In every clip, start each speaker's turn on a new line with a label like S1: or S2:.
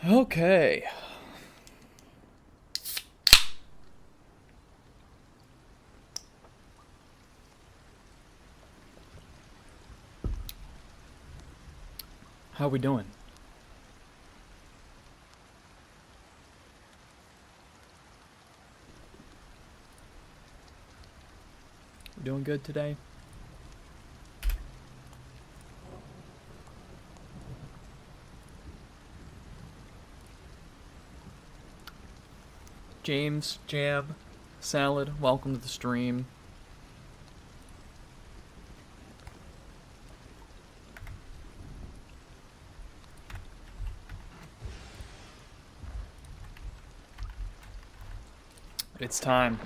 S1: Okay. How we doing? We doing good today? James, Jam, Salad, welcome to the stream. It's time.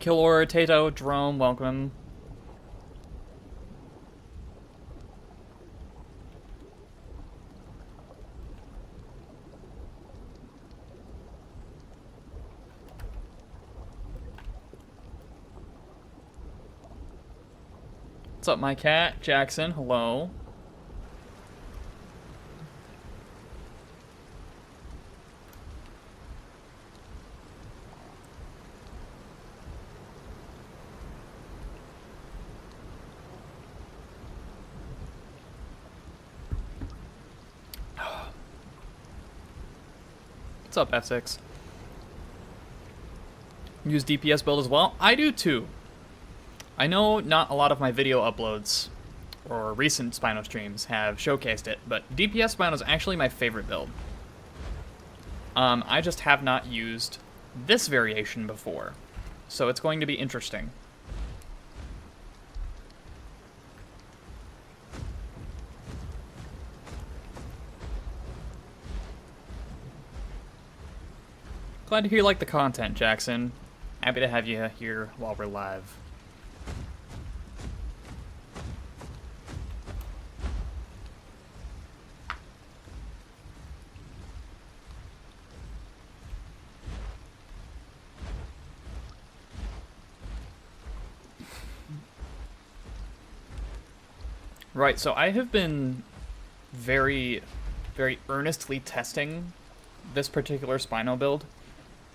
S1: Killor, Tato, Jerome, welcome. What's up, my cat? Jackson, hello. What's up, F6? Use DPS build as well? I do too. I know not a lot of my video uploads or recent Spino streams have showcased it, but DPS Spino is actually my favorite build. I just have not used this variation before, so it's going to be interesting. Glad to hear you like the content, Jackson. Happy to have you here while we're live. Right, so I have been very earnestly testing this particular Spino build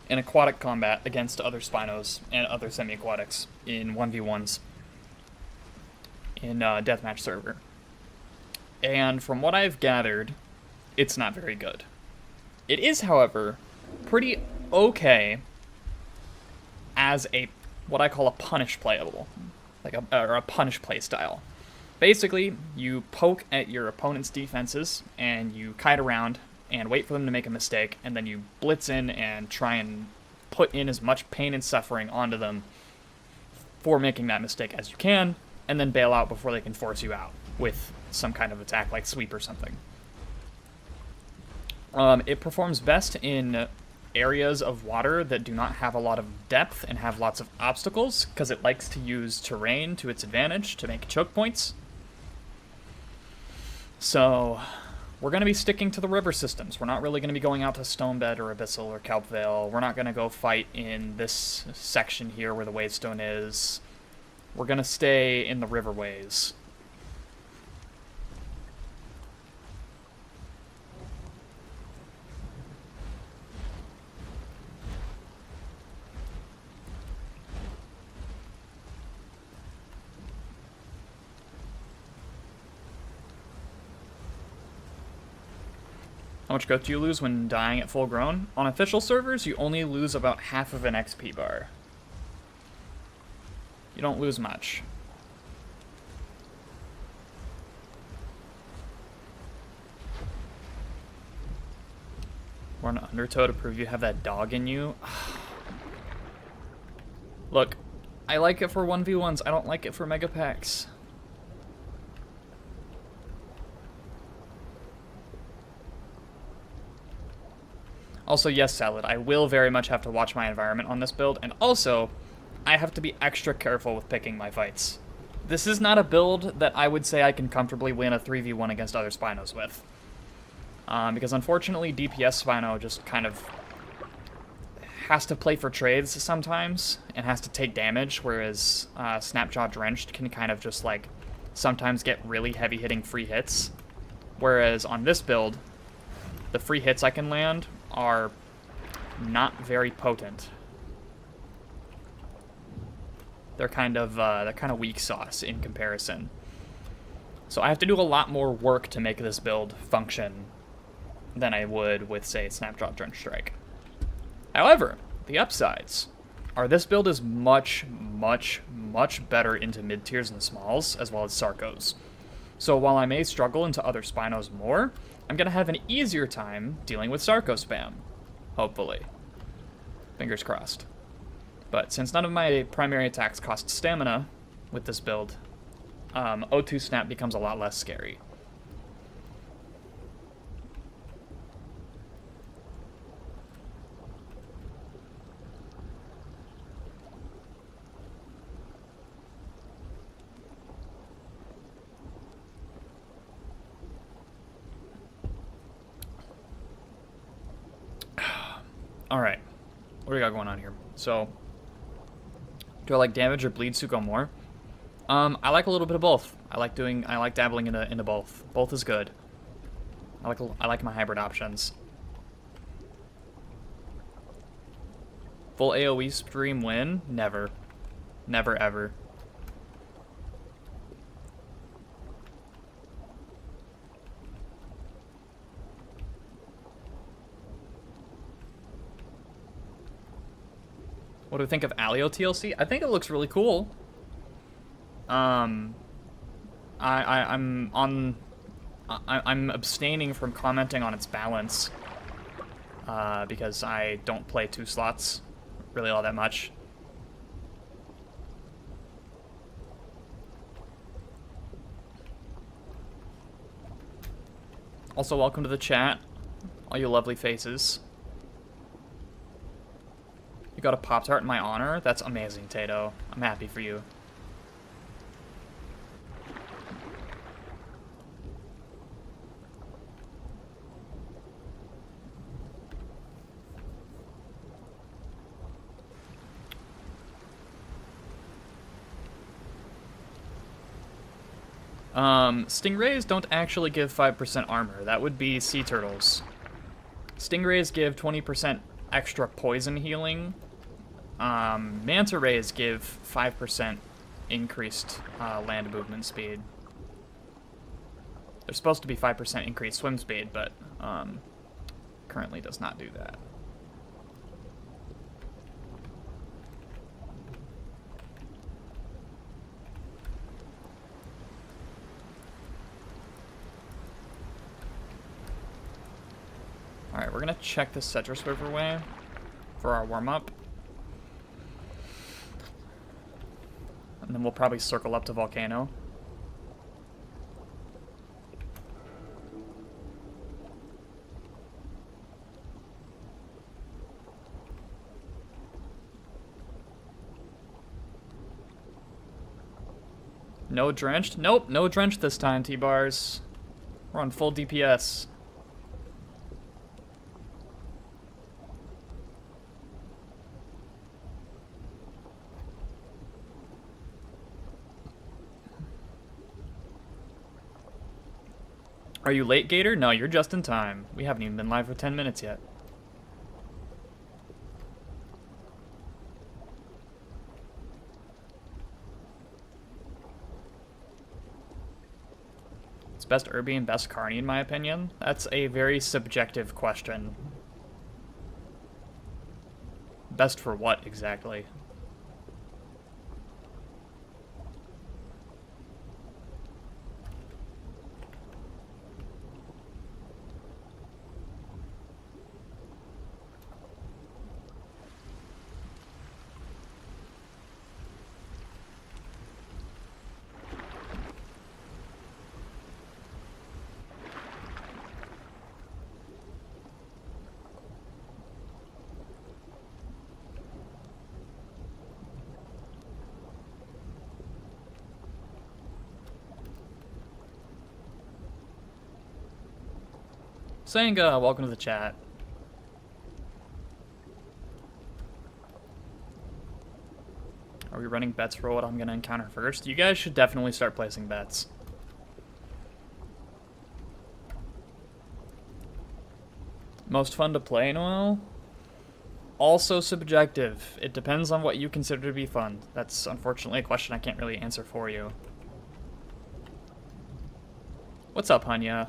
S1: in aquatic combat against other Spinos and other semi-aquatics in 1v1s in deathmatch server. And from what I've gathered, it's not very good. It is, however, pretty okay as a what I call a punish playable, like a punish play style. Basically, you poke at your opponent's defenses and you kite around and wait for them to make a mistake, and then you blitz in and try and put in as much pain and suffering onto them for making that mistake as you can, and then bail out before they can force you out with some kind of attack like sweep or something. It performs best in areas of water that do not have a lot of depth and have lots of obstacles, because it likes to use terrain to its advantage to make choke points. So we're going to be sticking to the river systems. We're not really going to be going out to Stonebed or Abyssal or Kelpvale. We're not going to go fight in this section here where the Wavestone is. We're going to stay in the riverways. How much growth do you lose when dying at full grown? On official servers, you only lose about half of an XP bar. You don't lose much. Or an undertow to prove you have that dog in you. Look, I like it for 1v1s, I don't like it for mega packs. Also, yes, Salad, I will very much have to watch my environment on this build, and also, I have to be extra careful with picking my fights. This is not a build that I would say I can comfortably win a 3v1 against other Spinos with. Because unfortunately, DPS Spino just kind of has to play for trades sometimes and has to take damage, whereas Snapjaw Drenched can kind of just like sometimes get really heavy hitting free hits. Whereas on this build, the free hits I can land are not very potent. They're kind of weak sauce in comparison. So I have to do a lot more work to make this build function than I would with, say, Snapjaw Drench Strike. However, the upsides are this build is much, much, much better into mid-tiers and smalls, as well as Sarcos. So while I may struggle into other Spinos more, I'm going to have an easier time dealing with Sarco spam. Hopefully. Fingers crossed. But since none of my primary attacks cost stamina with this build, O2 Snap becomes a lot less scary. Alright, what do we got going on here? So, do I like damage or bleed Suko more? I like a little bit of both. I like dabbling into both. Both is good. I like my hybrid options. Full AoE stream win? Never. Never ever. What do we think of Alio TLC? I think it looks really cool. I'm abstaining from commenting on its balance because I don't play 2 slots really all that much. Also, welcome to the chat, all you lovely faces. You got a Pop-Tart in my honor? That's amazing, Tato. I'm happy for you. Stingrays don't actually give 5% armor. That would be sea turtles. Stingrays give 20% extra poison healing. Manta rays give 5% increased land movement speed. They're supposed to be 5% increased swim speed, but currently does not do that. Alright, we're gonna check the Cetra Swiverway for our warm-up. And then we'll probably circle up to Volcano. No drenched? Nope, no drenched this time, T-Bars. We're on full DPS. Are you late, Gator? No, you're just in time. We haven't even been live for 10 minutes yet. It's best Irby and best Carney, in my opinion. That's a very subjective question. Best for what, exactly? Saying, welcome to the chat. Are we running bets for what I'm going to encounter first? You guys should definitely start placing bets. Most fun to play, Noel? Also subjective. It depends on what you consider to be fun. That's unfortunately a question I can't really answer for you. What's up, Hanya?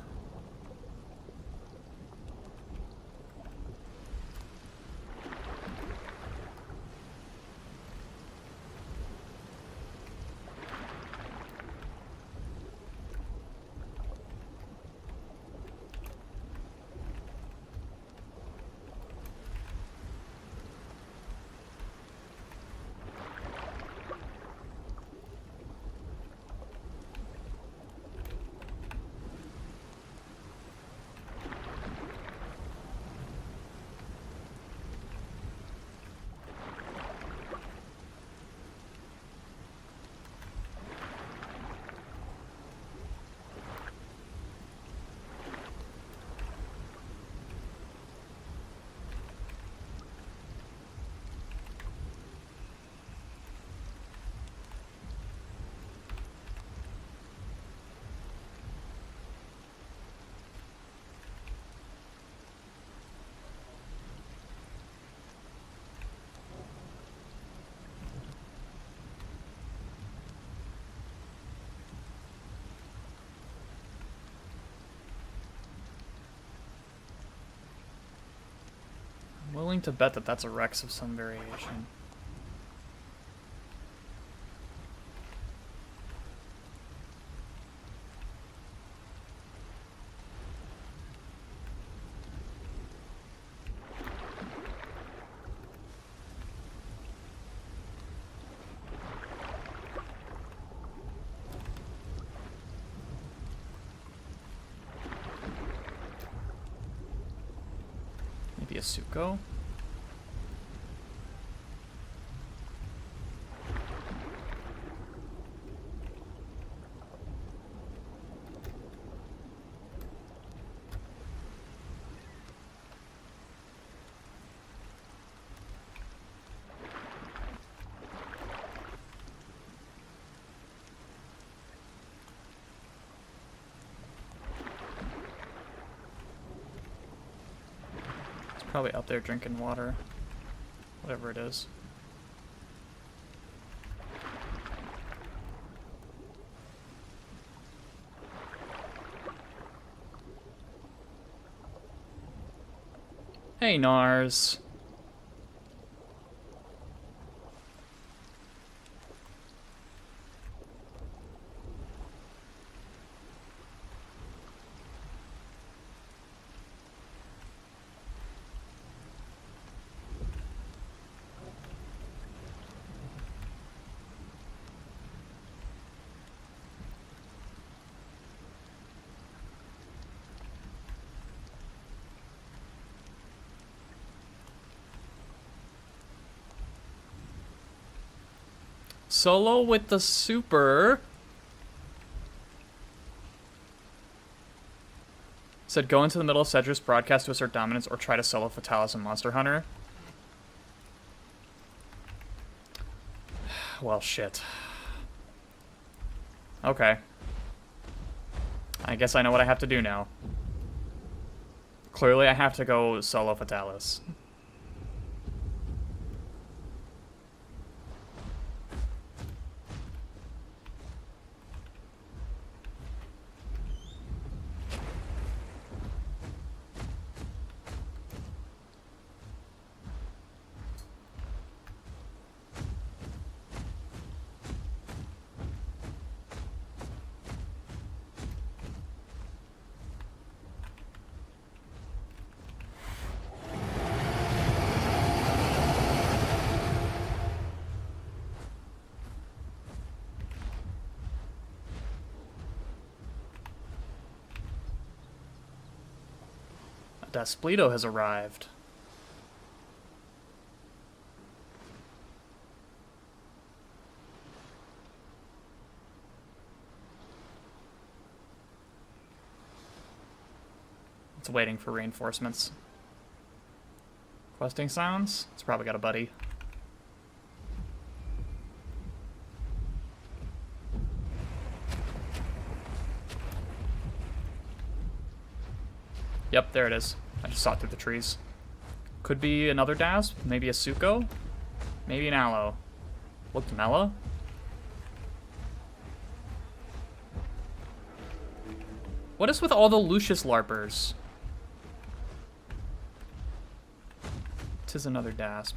S1: Willing to bet that that's a Rex of some variation. Maybe a Suko? Probably out there drinking water. Whatever it is. Hey, Nars. Solo with the super. Said go into the middle of Cedric's broadcast to assert dominance or try to solo Fatalis and Monster Hunter. Well, shit. Okay. I guess I know what I have to do now. Clearly I have to go solo Fatalis. Spino has arrived. It's waiting for reinforcements. Questing sounds? It's probably got a buddy. Yep, there it is. I just saw it through the trees. Could be another Dasp, maybe a Suko, maybe an Aloe. Looked mellow. What is with all the Lucius LARPers? Tis another Dasp.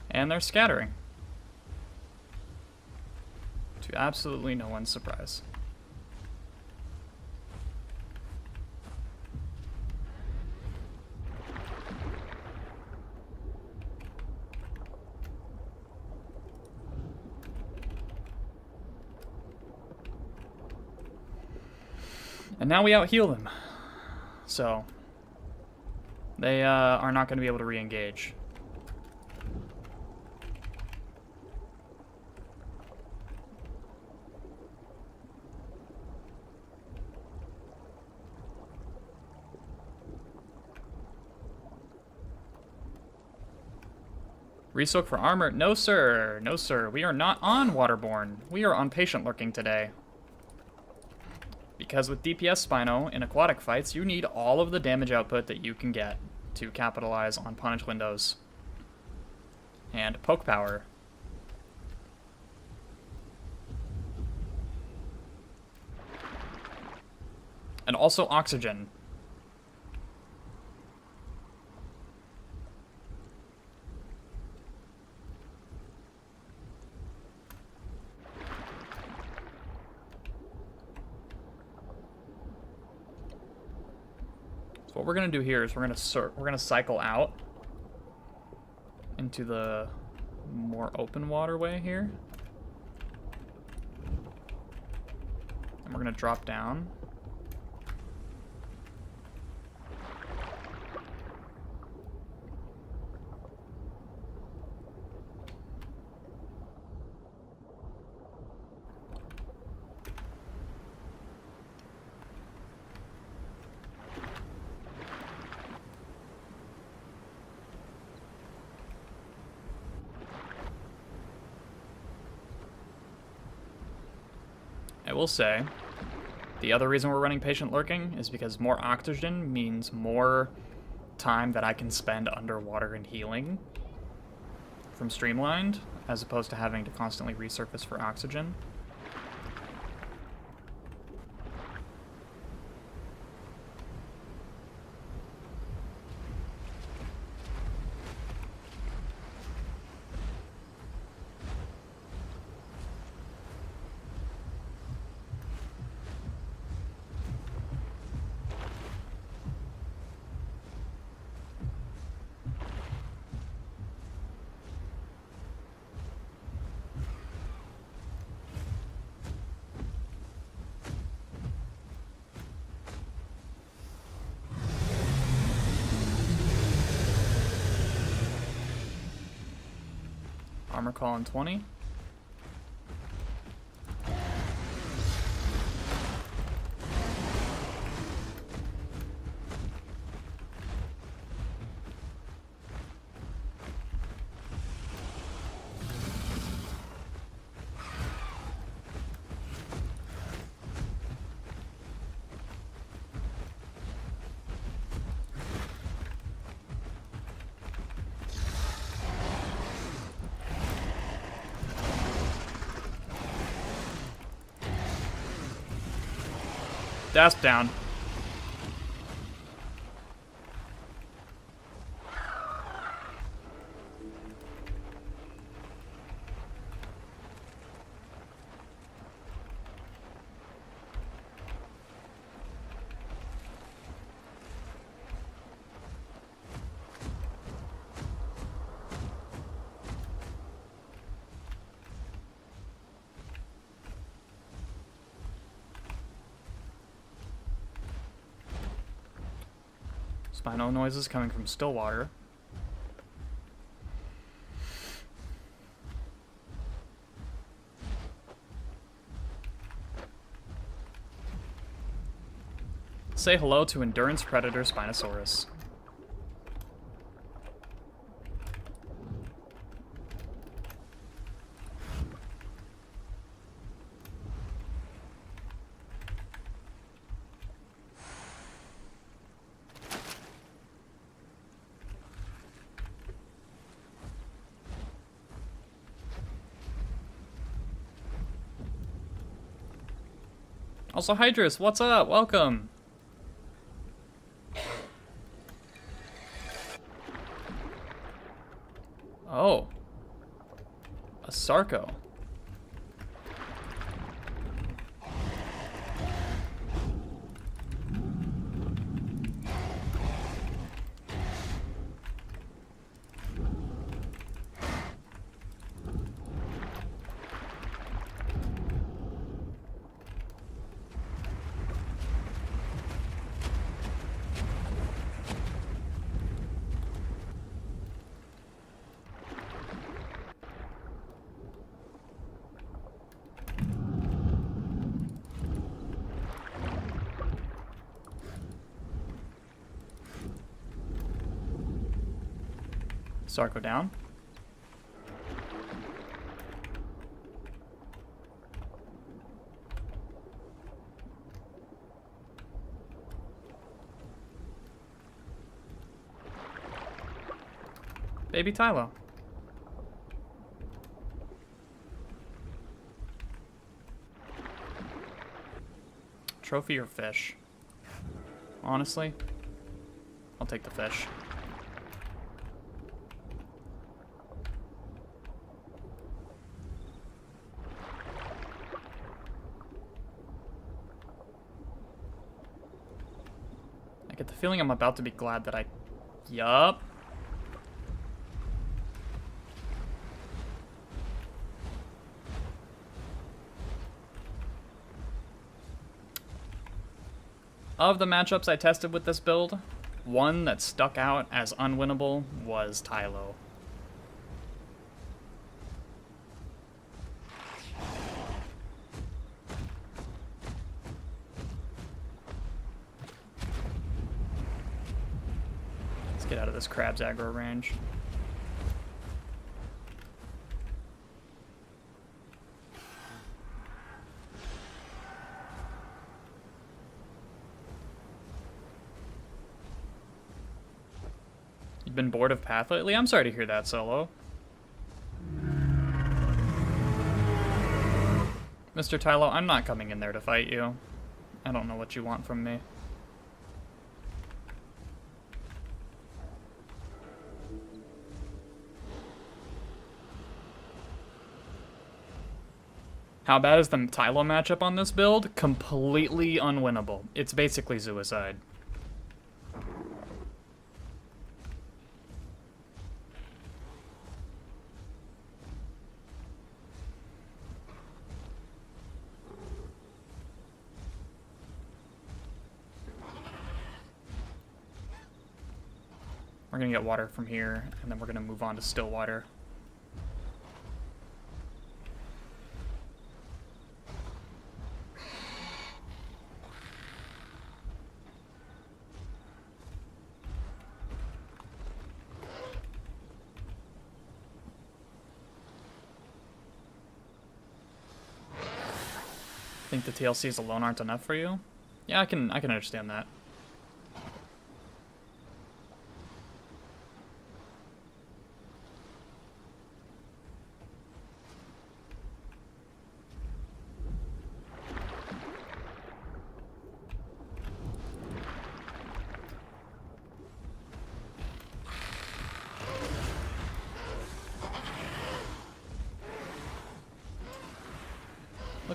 S1: And they're scattering. To absolutely no one's surprise. And now we out-heal them. So, they are not going to be able to re-engage. Resoak for armor? No, sir. No, sir. We are not on Waterborne. We are on Patient Lurking today. Because with DPS Spino in aquatic fights, you need all of the damage output that you can get to capitalize on punish windows. And poke power. And also oxygen. What we're gonna do here is we're gonna cycle out into the more open waterway here, and we're gonna drop down. I will say, the other reason we're running Patient Lurking is because more oxygen means more time that I can spend underwater and healing from Streamlined, as opposed to having to constantly resurface for oxygen. Armor call in 20. Dasp down. Spino noises coming from Stillwater. Say hello to Endurance Predator Spinosaurus. Also, Hydrus, what's up? Welcome. Oh. A Sarco. Sarco down. Baby Tylo. Trophy or fish? Honestly, I'll take the fish. I get the feeling I'm about to be glad that I... Yup. Of the matchups I tested with this build, one that stuck out as unwinnable was Tylo. Let's get out of this crab's aggro range. Been bored of Path lately? I'm sorry to hear that, Solo. Mr. Tylo, I'm not coming in there to fight you. I don't know what you want from me. How bad is the Tylo matchup on this build? Completely unwinnable. It's basically suicide. We're gonna get water from here, and then we're gonna move on to Stillwater. Think the TLCs alone aren't enough for you? Yeah, I can understand that.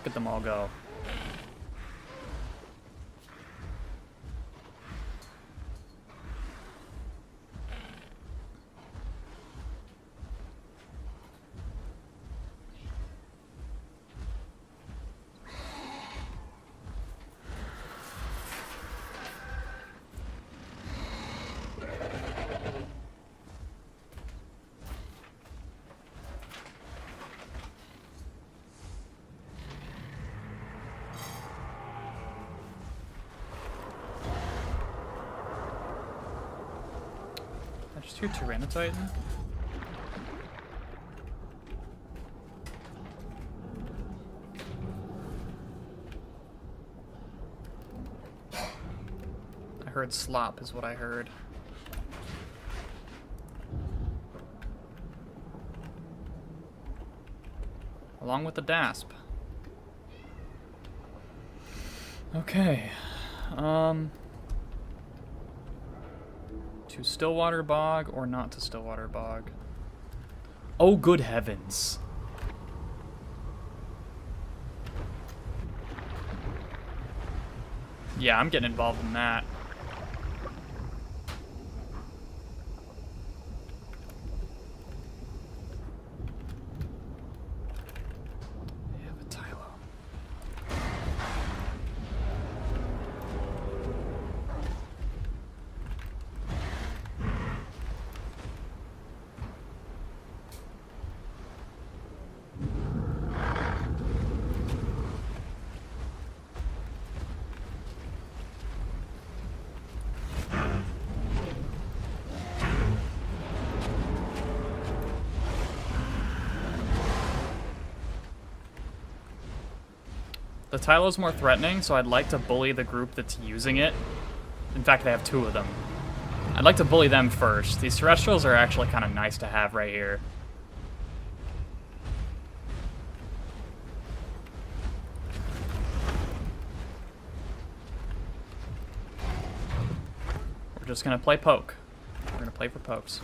S1: Look at them all go. I just hear Tyranititan. I heard slop is what I heard. Along with the dasp. Okay. To Stillwater Bog or not to Stillwater Bog? Oh, good heavens. Yeah, I'm getting involved in that. They have a Tylo. The Tylo's more threatening, so I'd like to bully the group that's using it. In fact, they have two of them. I'd like to bully them first. These Terrestrials are actually kind of nice to have right here. We're just gonna play poke. We're gonna play for pokes.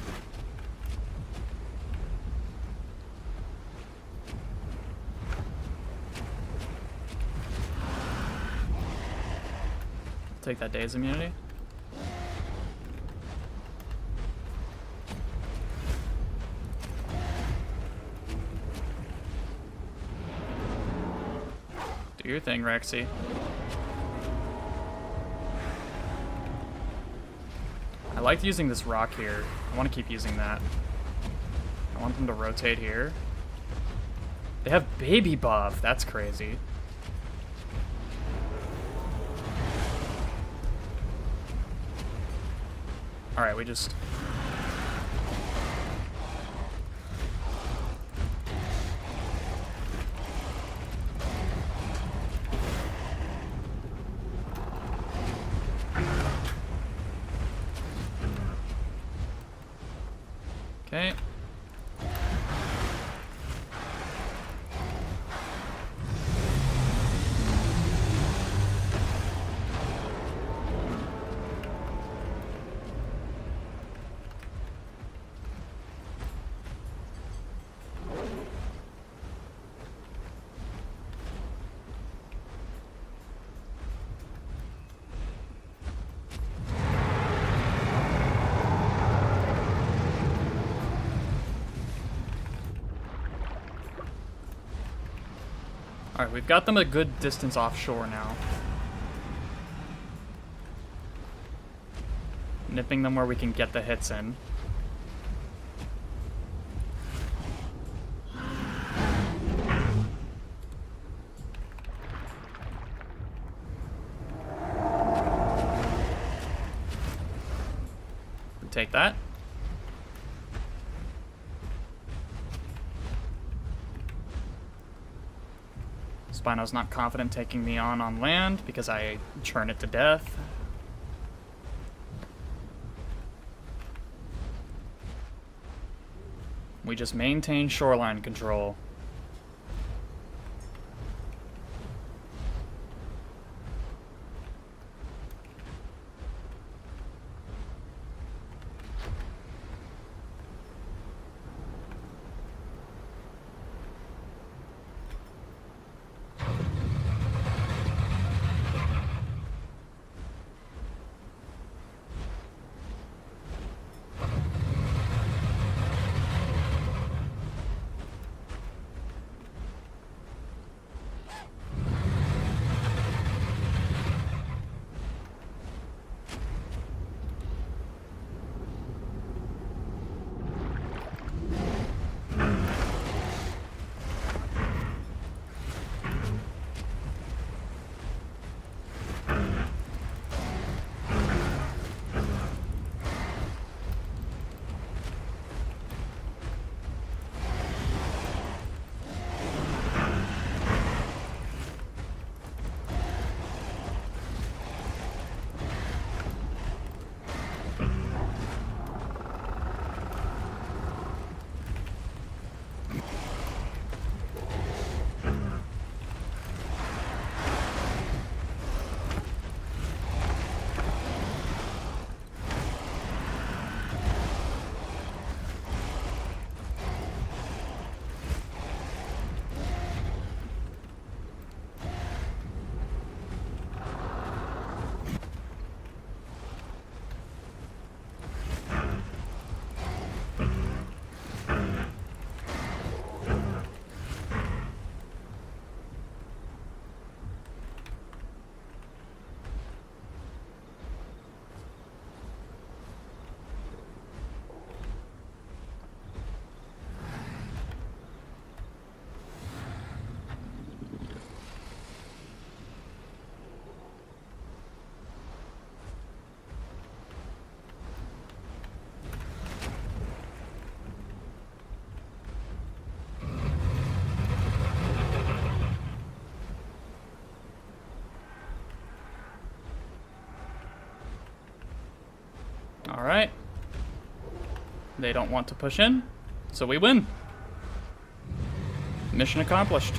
S1: Take that day's immunity. Do your thing, Rexy. I liked using this rock here. I want to keep using that. I want them to rotate here. They have baby buff. That's crazy. Alright, we just... Okay. Alright, we've got them a good distance offshore now. Nipping them where we can get the hits in. We take that. Spino's not confident taking me on land because I churn it to death. We just maintain shoreline control. Alright. They don't want to push in, so we win. Mission accomplished.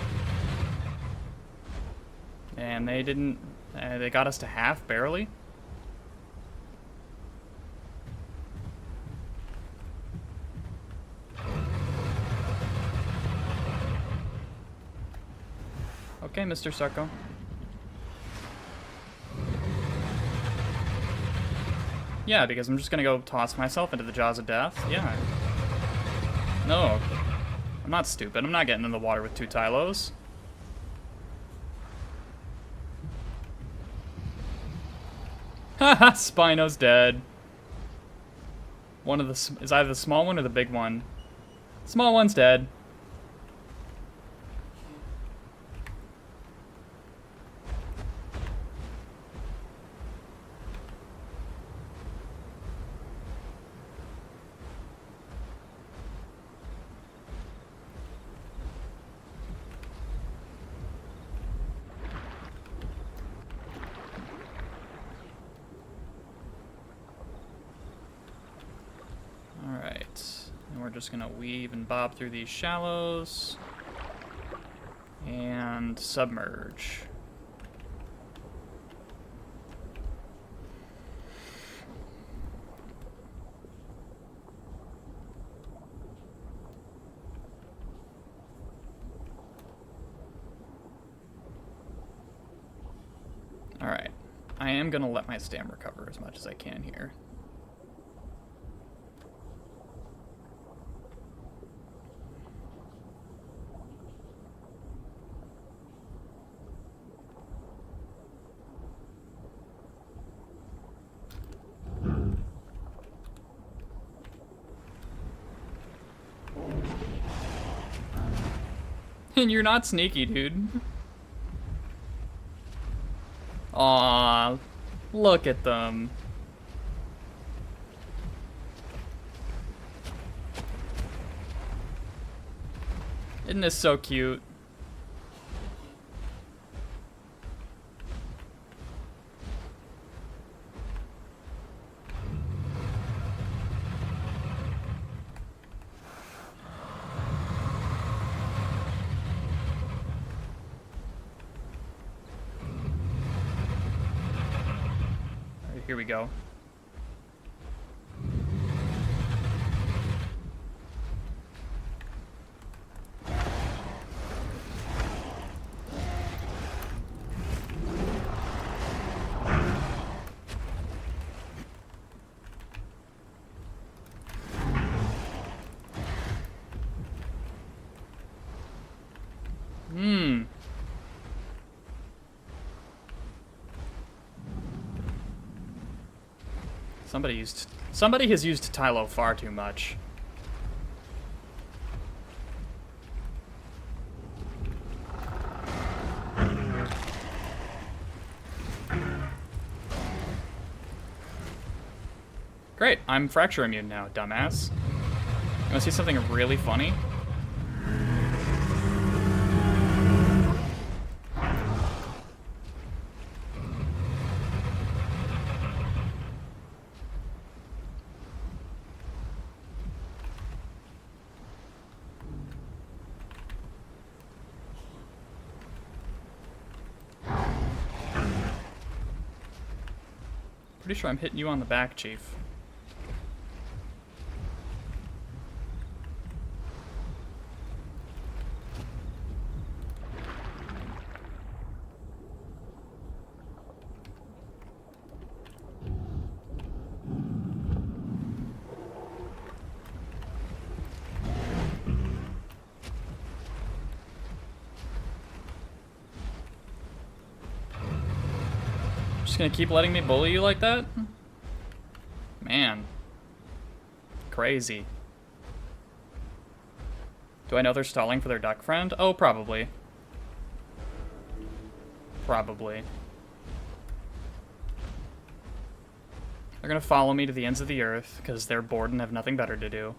S1: And they didn't... they got us to half, barely. Okay, Mr. Sarko. Yeah, because I'm just gonna go toss myself into the jaws of death. Yeah. No. I'm not stupid. I'm not getting in the water with 2 Tylos. Haha, Spino's dead. One of the... is either the small one or the big one. Small one's dead. We're just gonna weave and bob through these shallows and submerge. Alright, I am gonna let my stam recover as much as I can here. And you're not sneaky, dude. Aw, look at them. Isn't this so cute? Here we go. Somebody has used Tylo far too much. Great, I'm fracture immune now, dumbass. You wanna see something really funny? Pretty sure I'm hitting you on the back, Chief. Just gonna keep letting me bully you like that? Man. Crazy. Do I know they're stalling for their duck friend? Oh, probably. Probably. They're gonna follow me to the ends of the earth, because they're bored and have nothing better to do.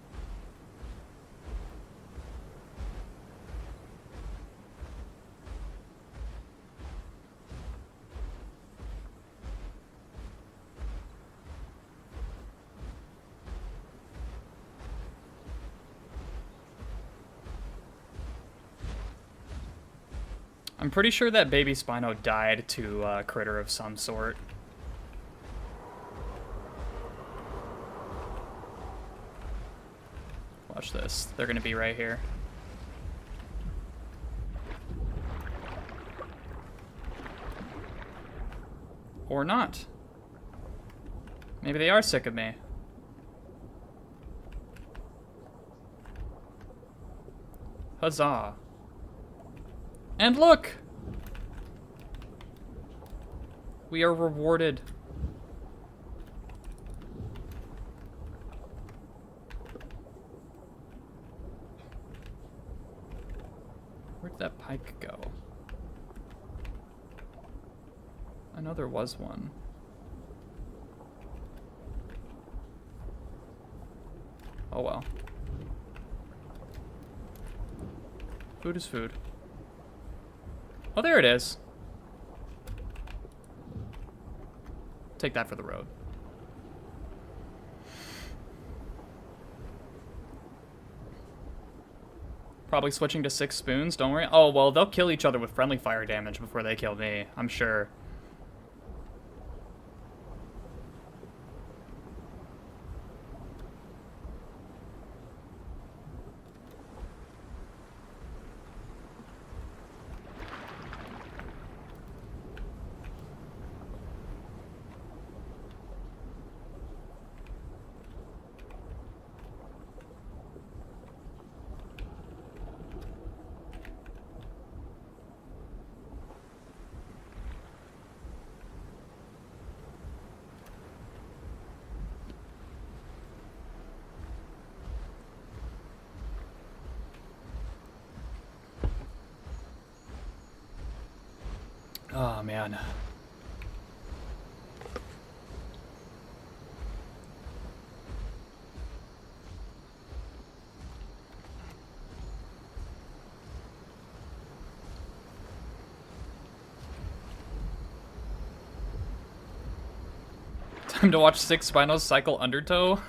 S1: I'm pretty sure that baby Spino died to a critter of some sort. Watch this. They're gonna be right here. Or not. Maybe they are sick of me. Huzzah. And look! We are rewarded. Where'd that pike go? I know there was one. Oh well. Food is food. Oh, there it is. Take that for the road. Probably switching to 6 spoons, don't worry. Oh, well, they'll kill each other with friendly fire damage before they kill me, I'm sure. Oh, man. Time to watch 6 Spinos cycle Undertow?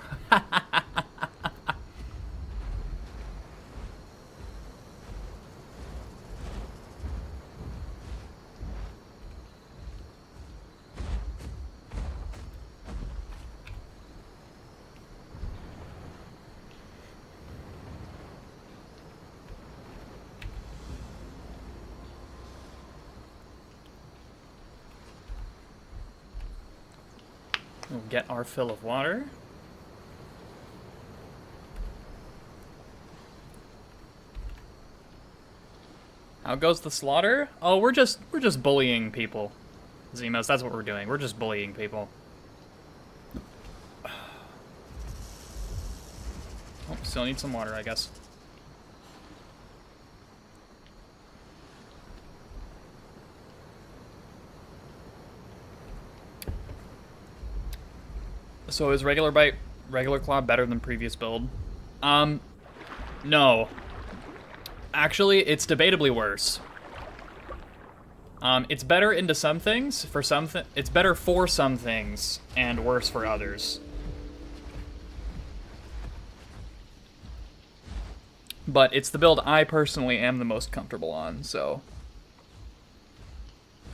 S1: We'll get our fill of water. How goes the slaughter? Oh, we're just bullying people. Zemas, that's what we're doing. We're just bullying people. Oh, still need some water, I guess. So is regular bite, regular claw better than previous build? No. Actually, it's debatably worse. It's better into some things, it's better for some things, and worse for others. But it's the build I personally am the most comfortable on, so.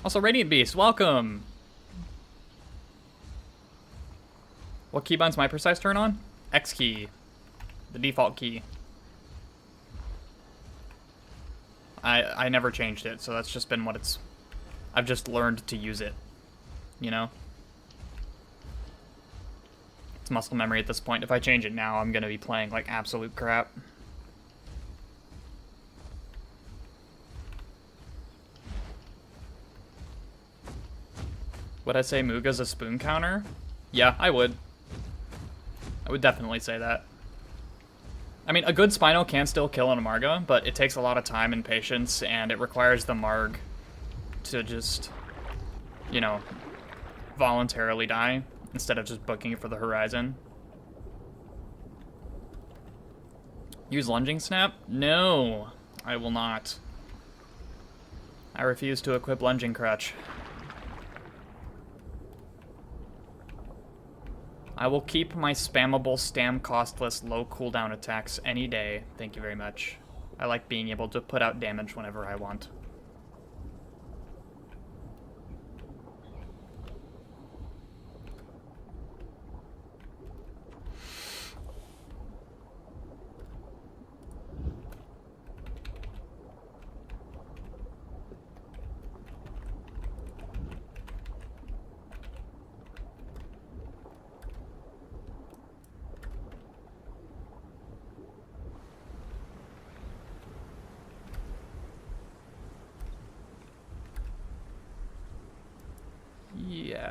S1: Also, Radiant Beast, welcome! What keybind's my precise turn on? X key. The default key. I never changed it, so that's just been what it's... I've just learned to use it, you know? It's muscle memory at this point. If I change it now, I'm gonna be playing like absolute crap. Would I say Muga's a spoon counter? Yeah, I would. I would definitely say that. I mean, a good Spino can still kill an Amarga, but it takes a lot of time and patience, and it requires the Marg to just, you know, voluntarily die, instead of just booking it for the horizon. Use Lunging Snap? No, I will not. I refuse to equip Lunging Crutch. I will keep my spammable, stam costless, low cooldown attacks any day. Thank you very much. I like being able to put out damage whenever I want.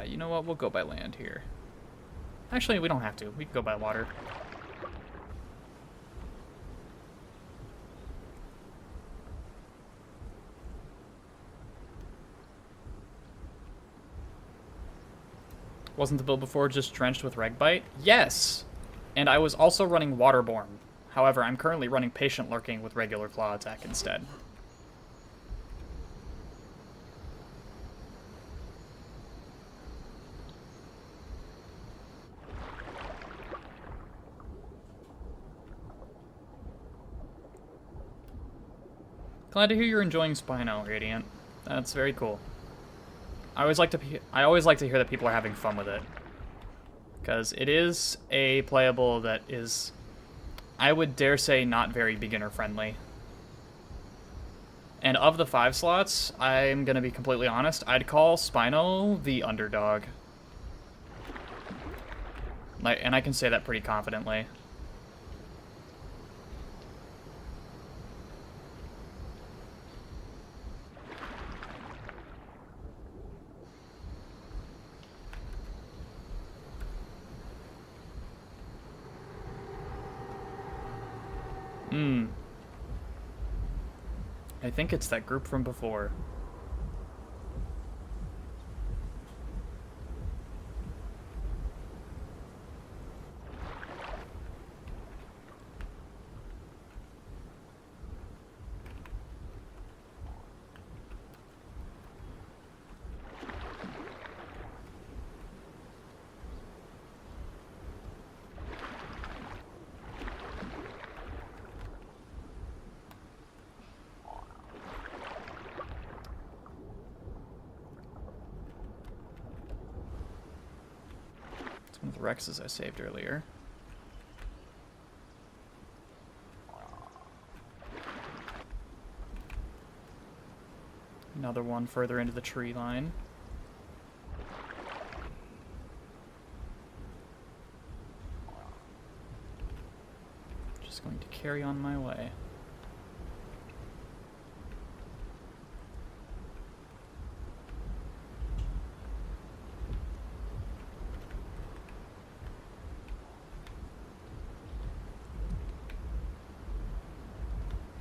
S1: You know what? We'll go by land here. Actually, we don't have to. We can go by water. Wasn't the build before just drenched with Regbite? Yes! And I was also running Waterborne. However, I'm currently running Patient Lurking with regular Claw Attack instead. Glad to hear you're enjoying Spino, Radiant. That's very cool. I always like to hear that people are having fun with it, because it is a playable that is, I would dare say, not very beginner friendly. And of the 5 slots, I'm gonna be completely honest, I'd call Spino the underdog. And I can say that pretty confidently. I think it's that group from before. One of the Rexes I saved earlier. Another one further into the tree line. Just going to carry on my way.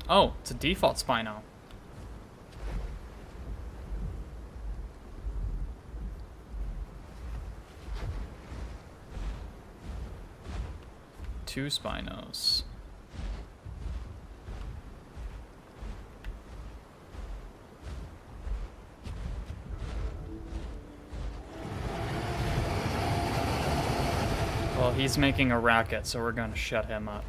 S1: Oh, it's a default Spino. Two Spinos. Well, he's making a racket, so we're gonna shut him up.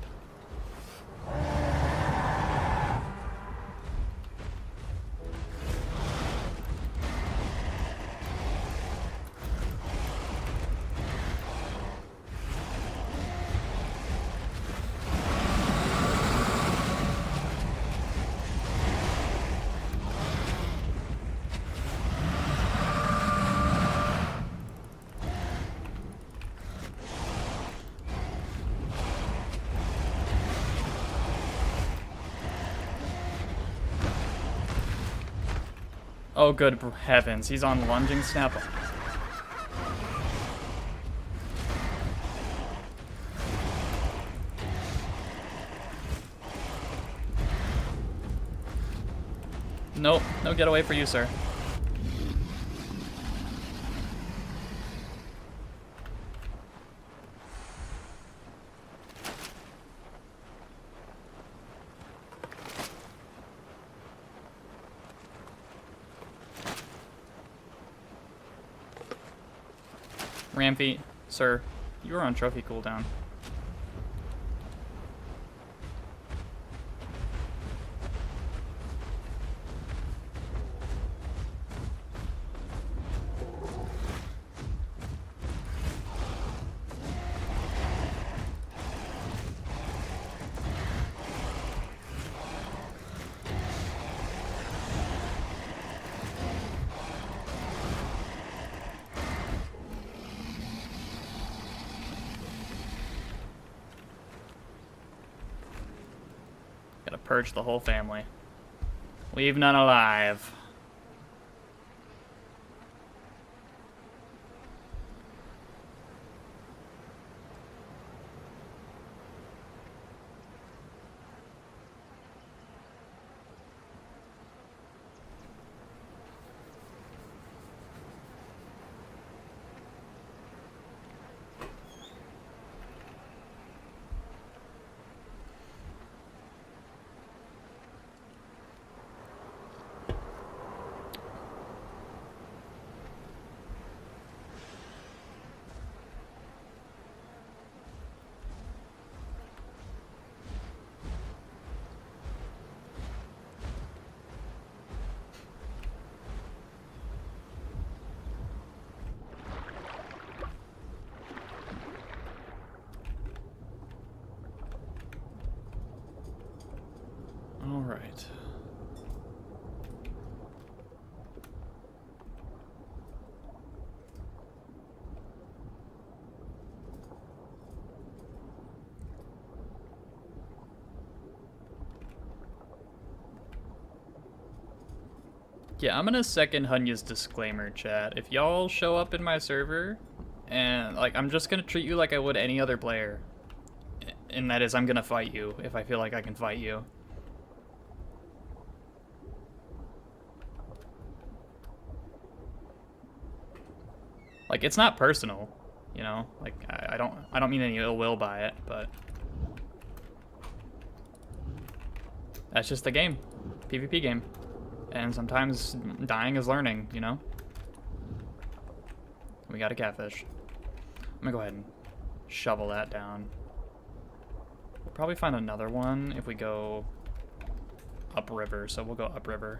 S1: Oh, good heavens. He's on lunging snap. Nope. No getaway for you, sir. Rampy, sir, you are on trophy cooldown. Gotta purge the whole family. Leave none alive. right. Yeah, I'm gonna second Hunya's disclaimer, chat. If y'all show up in my server, and like, I'm just gonna treat you like I would any other player. And that is, I'm gonna fight you if I feel like I can fight you. Like, it's not personal, you know? Like, I don't mean any ill will by it, but that's just the game. PvP game. And sometimes dying is learning, you know? We got a catfish. I'm gonna go ahead and shovel that down. We'll probably find another one if we go upriver, so we'll go upriver.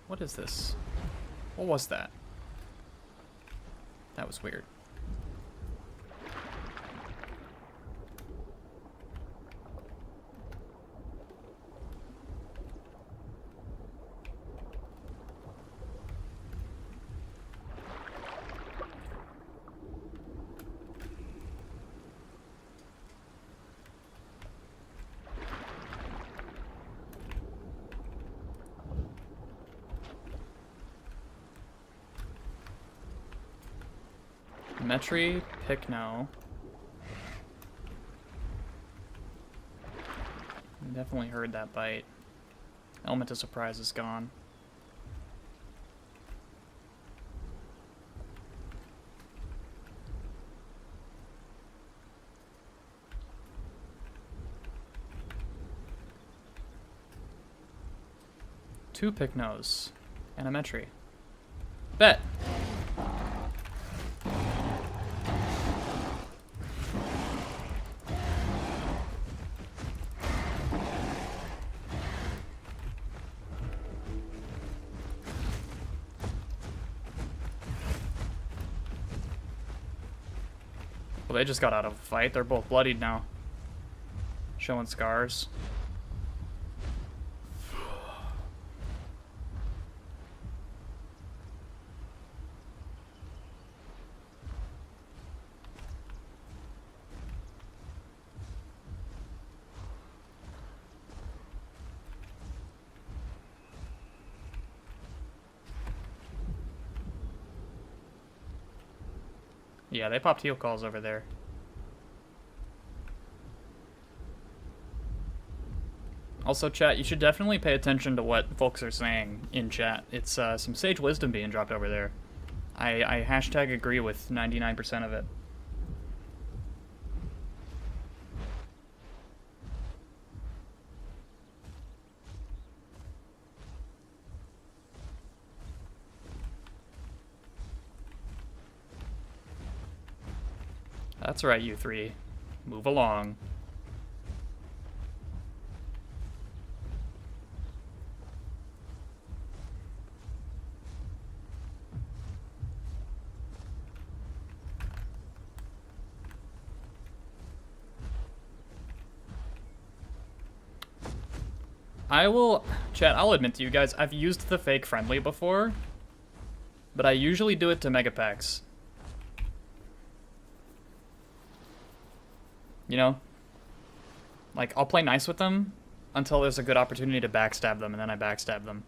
S1: What is this? What was that? That was weird. Metri, Picno. Definitely heard that bite. Element of surprise is gone. Two Picnos and a Metri. Bet. Well, they just got out of a fight. They're both bloodied now. Showing scars. Yeah, they popped heal calls over there. Also, chat, you should definitely pay attention to what folks are saying in chat. It's some sage wisdom being dropped over there. I hashtag agree with 99% of it. That's right, you three. Move along. Chat, I'll admit to you guys, I've used the fake friendly before, but I usually do it to megapacks. You know? Like, I'll play nice with them until there's a good opportunity to backstab them, and then I backstab them.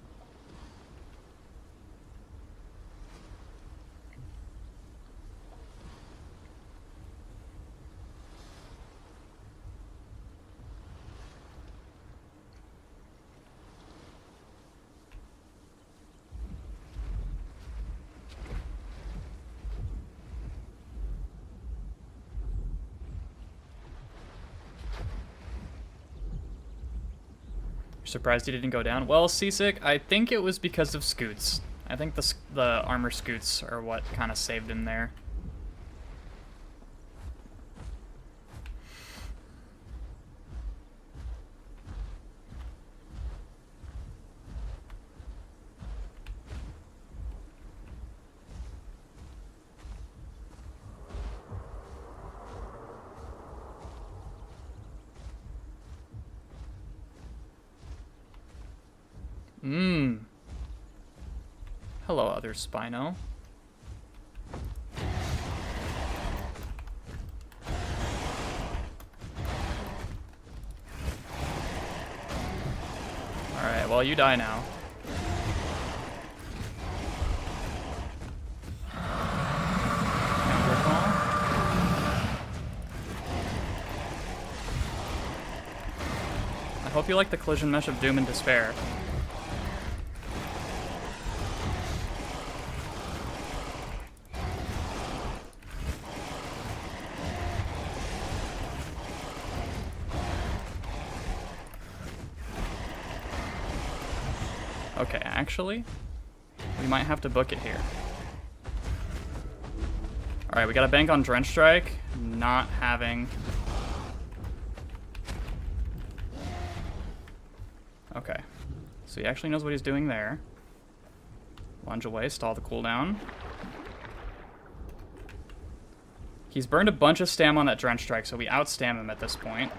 S1: Surprised he didn't go down. Well, Seasick, I think it was because of scoots. I think the armor scoots are what kind of saved him there. Hello, other Spino. Alright, well, you die now. Countercall. I hope you like the collision mesh of Doom and Despair. Okay, actually, we might have to book it here. Alright, we gotta bank on Drench Strike, not having... Okay, so he actually knows what he's doing there. Lunge away, stall the cooldown. He's burned a bunch of stam on that Drench Strike, so we outstam him at this point.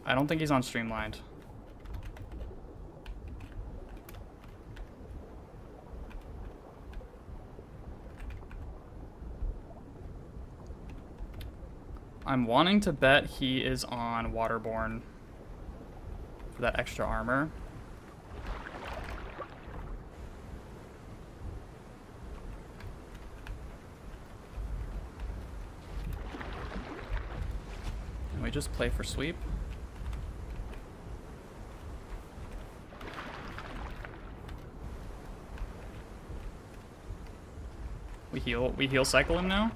S1: I don't think he's on Streamlined. I'm wanting to bet he is on Waterborne for that extra armor. Can we just play for sweep? We heal cycle him now?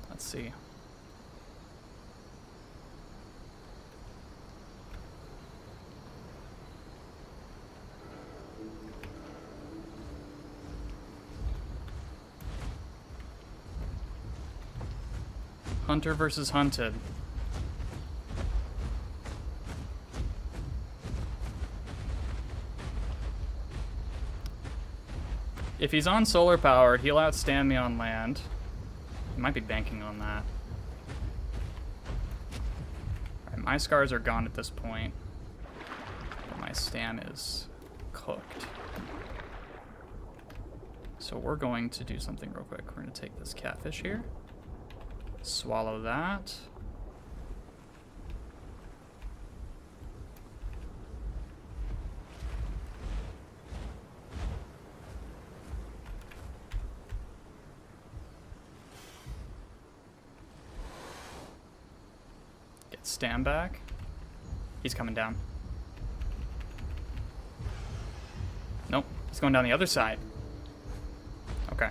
S1: Let's see. Hunter versus hunted. If he's on solar power, he'll outstand me on land. He might be banking on that. Alright, my scars are gone at this point. But my stam is cooked. So we're going to do something real quick. We're going to take this catfish here. Swallow that. Stand back. He's coming down. Nope, he's going down the other side. Okay.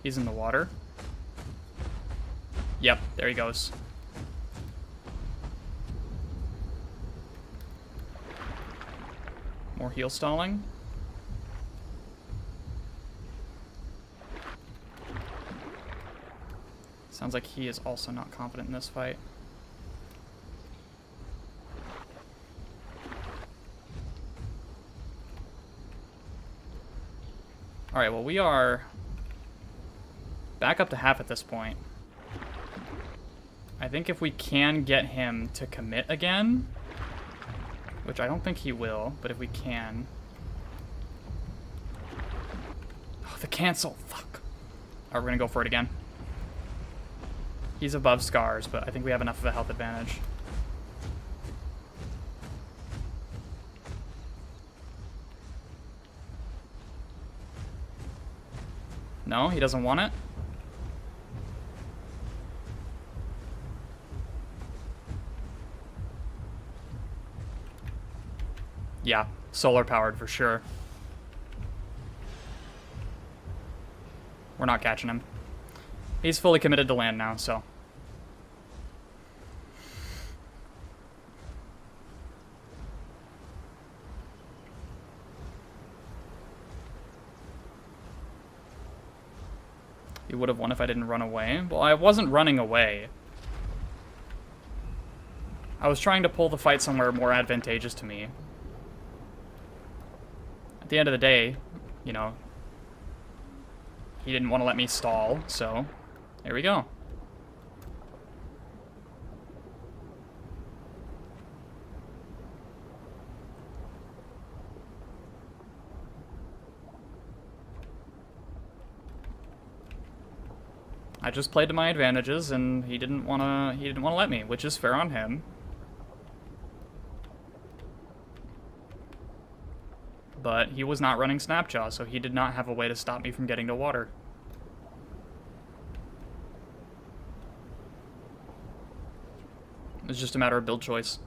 S1: He's in the water. Yep, there he goes. More heal stalling. Sounds like he is also not confident in this fight. Alright, well, we are back up to half at this point. I think if we can get him to commit again, which I don't think he will, but if we can... Oh, the cancel! Fuck. Alright, we're gonna go for it again. He's above scars, but I think we have enough of a health advantage. No, he doesn't want it. Yeah, solar powered for sure. We're not catching him. He's fully committed to land now, so. He would have won if I didn't run away. Well, I wasn't running away. I was trying to pull the fight somewhere more advantageous to me. At the end of the day, you know, he didn't want to let me stall, so there we go. I just played to my advantages, and he didn't want to let me, which is fair on him. But he was not running Snapjaw, so he did not have a way to stop me from getting to water. It was just a matter of build choice.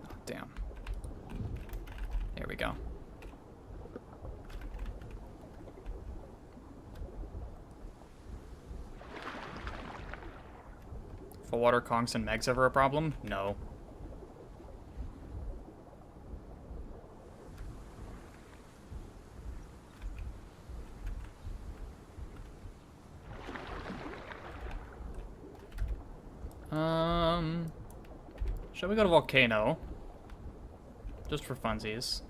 S1: Oh, damn. There we go. Full water conks and megs ever a problem? No. Shall we go to Volcano? Just for funsies.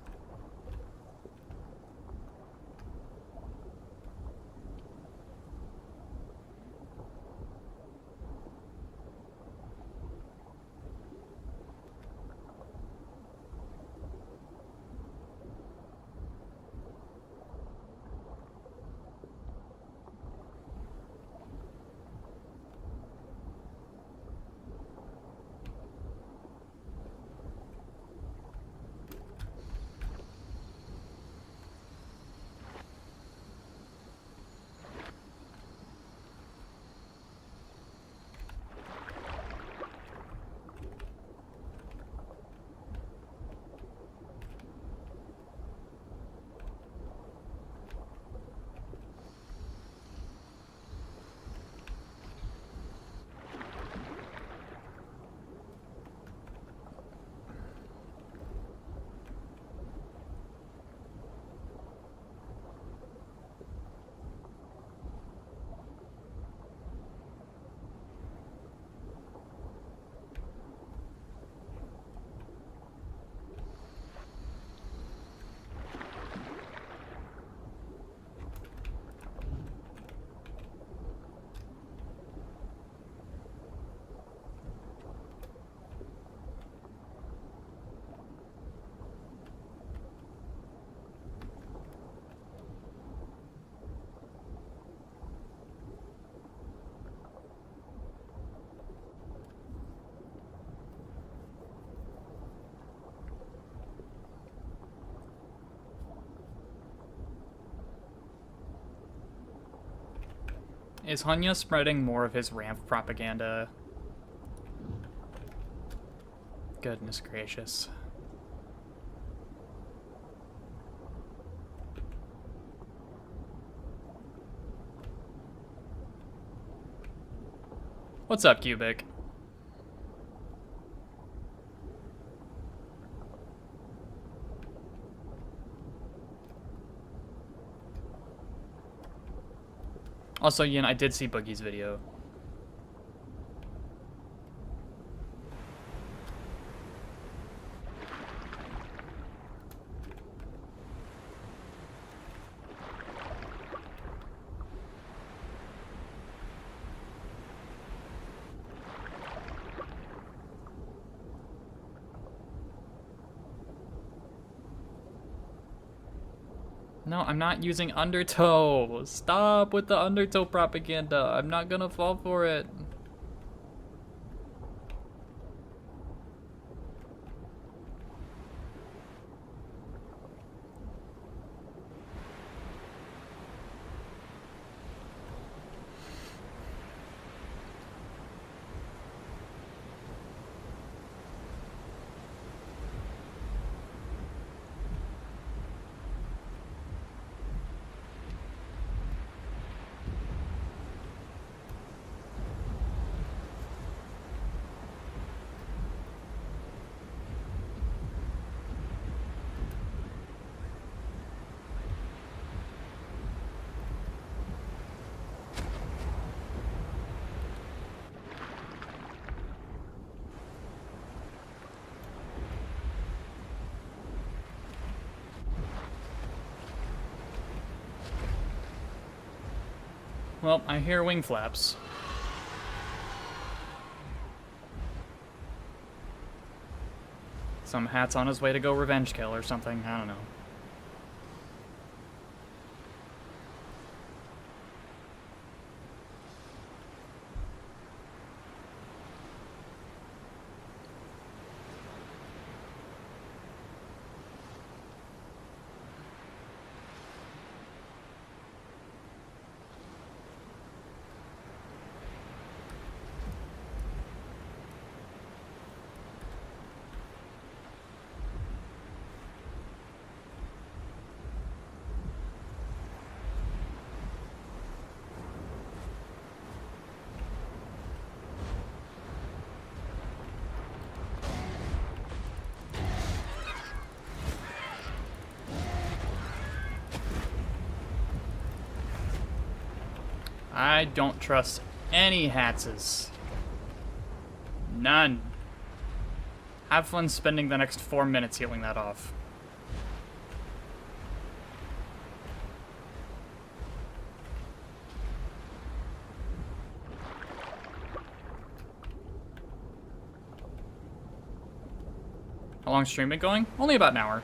S1: Is Hanya spreading more of his ramp propaganda? Goodness gracious. What's up, Cubic? Also, Yin, I did see Boogie's video. No, I'm not using Undertow. Stop with the Undertow propaganda. I'm not gonna fall for it. Well, I hear wing flaps. Some hat's on his way to go revenge kill or something, I don't know. I don't trust any Hatses. None. Have fun spending the next 4 minutes healing that off. How long's stream been going? Only about an hour.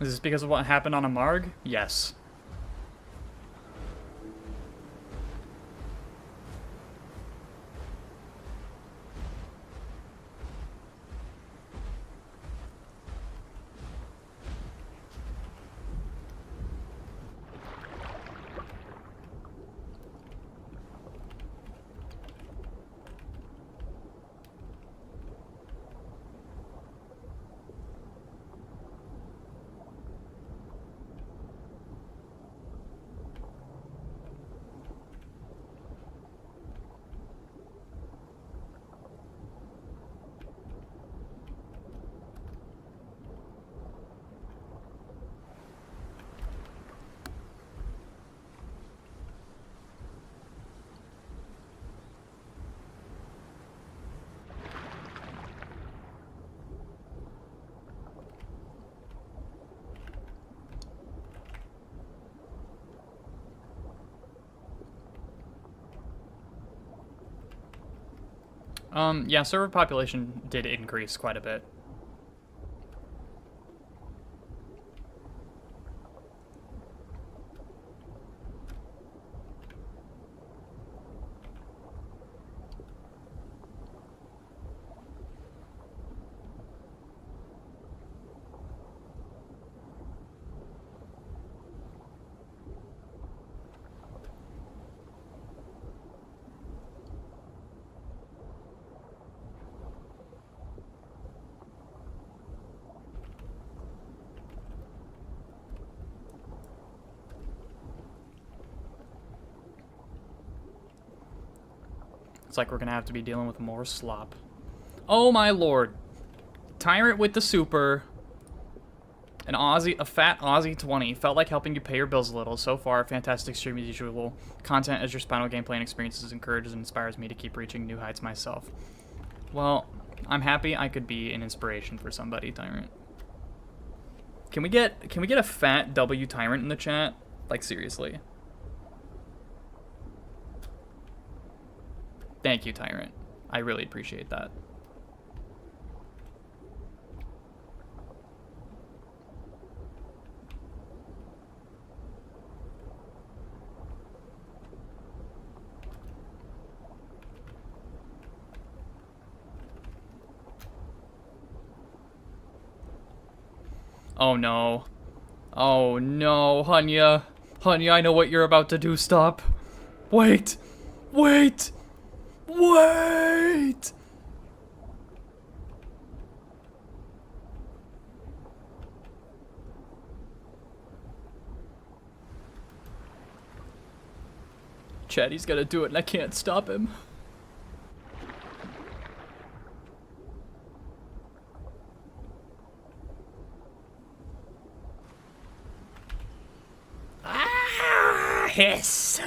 S1: Is this because of what happened on a Marg? Yes. Yeah, server population did increase quite a bit. It's like we're gonna have to be dealing with more slop. Oh my lord. Tyrant with the super. A fat Aussie 20. Felt like helping you pay your bills a little. So far, fantastic stream as usual. Content as your Spinal gameplay and experiences encourages and inspires me to keep reaching new heights myself. Well, I'm happy I could be an inspiration for somebody, Tyrant. Can we get a fat W Tyrant in the chat? Like, seriously. Thank you, Tyrant. I really appreciate that. Oh no. Oh no, Hunya. Hunya, I know what you're about to do. Stop. Wait. Wait. Wait. Chad, he's gonna do it and I can't stop him. Hiss!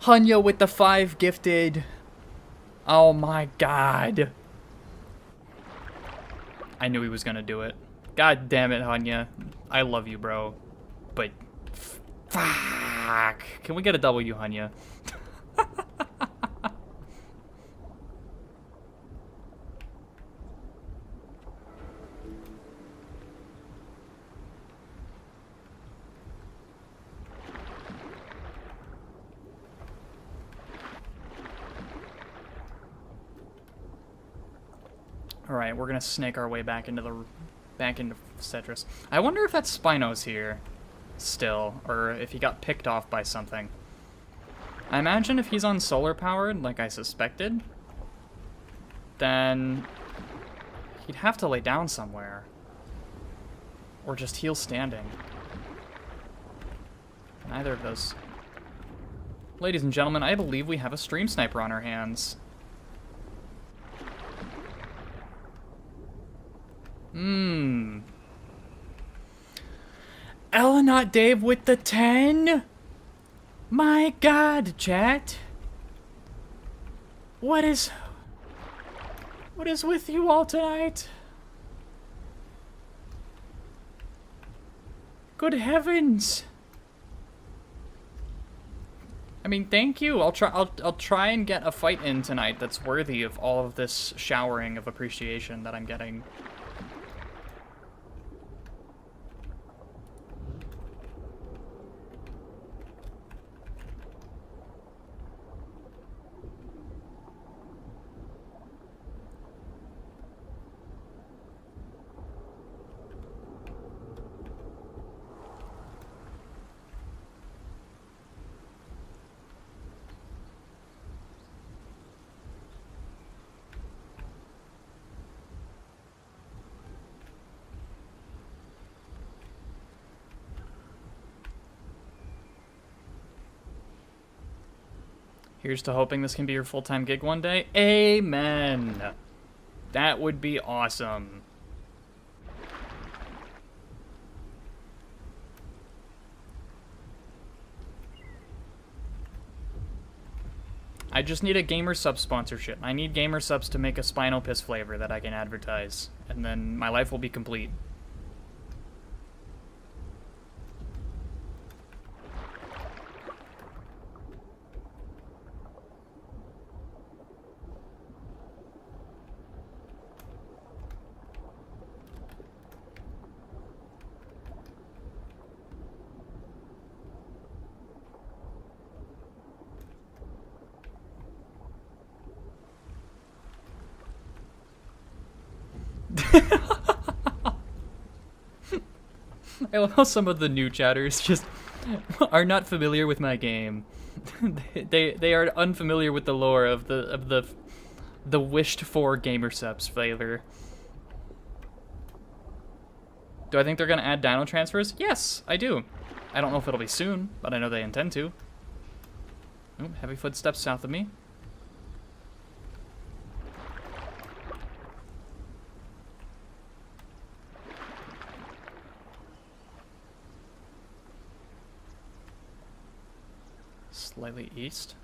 S1: Hunya with the 5 gifted. Oh my god. I knew he was gonna do it. God damn it, Hunya. I love you, bro. But... fuck. Can we get a W, Hunya? Alright, we're gonna snake our way back into Cetris. I wonder if that Spino's here still, or if he got picked off by something. I imagine if he's on solar powered, like I suspected, then he'd have to lay down somewhere. Or just heal standing. Neither of those. Ladies and gentlemen, I believe we have a stream sniper on our hands. Ella not Dave with the 10? My god, chat. What is with you all tonight? Good heavens. I mean, thank you. I'll try and get a fight in tonight that's worthy of all of this showering of appreciation that I'm getting. Here's to hoping this can be your full-time gig one day. Amen. That would be awesome. I just need a gamer sub sponsorship. I need gamer subs to make a Spinal Piss flavor that I can advertise, and then my life will be complete. I love how some of the new chatters just are not familiar with my game. they are unfamiliar with the lore of the wished for Gamersups flavor. Do I think they're gonna add dino transfers? Yes, I do. I don't know if it'll be soon, but I know they intend to. Oh, heavy footsteps south of me. Slightly east.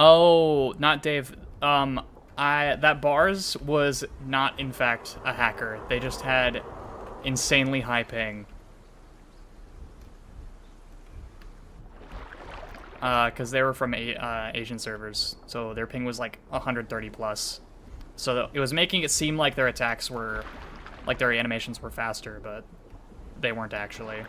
S1: Oh, not Dave. That bars was not in fact a hacker. They just had insanely high ping. Because they were from Asian servers, so their ping was like 130 plus. So it was making it seem like their attacks were, like their animations were faster, but they weren't actually.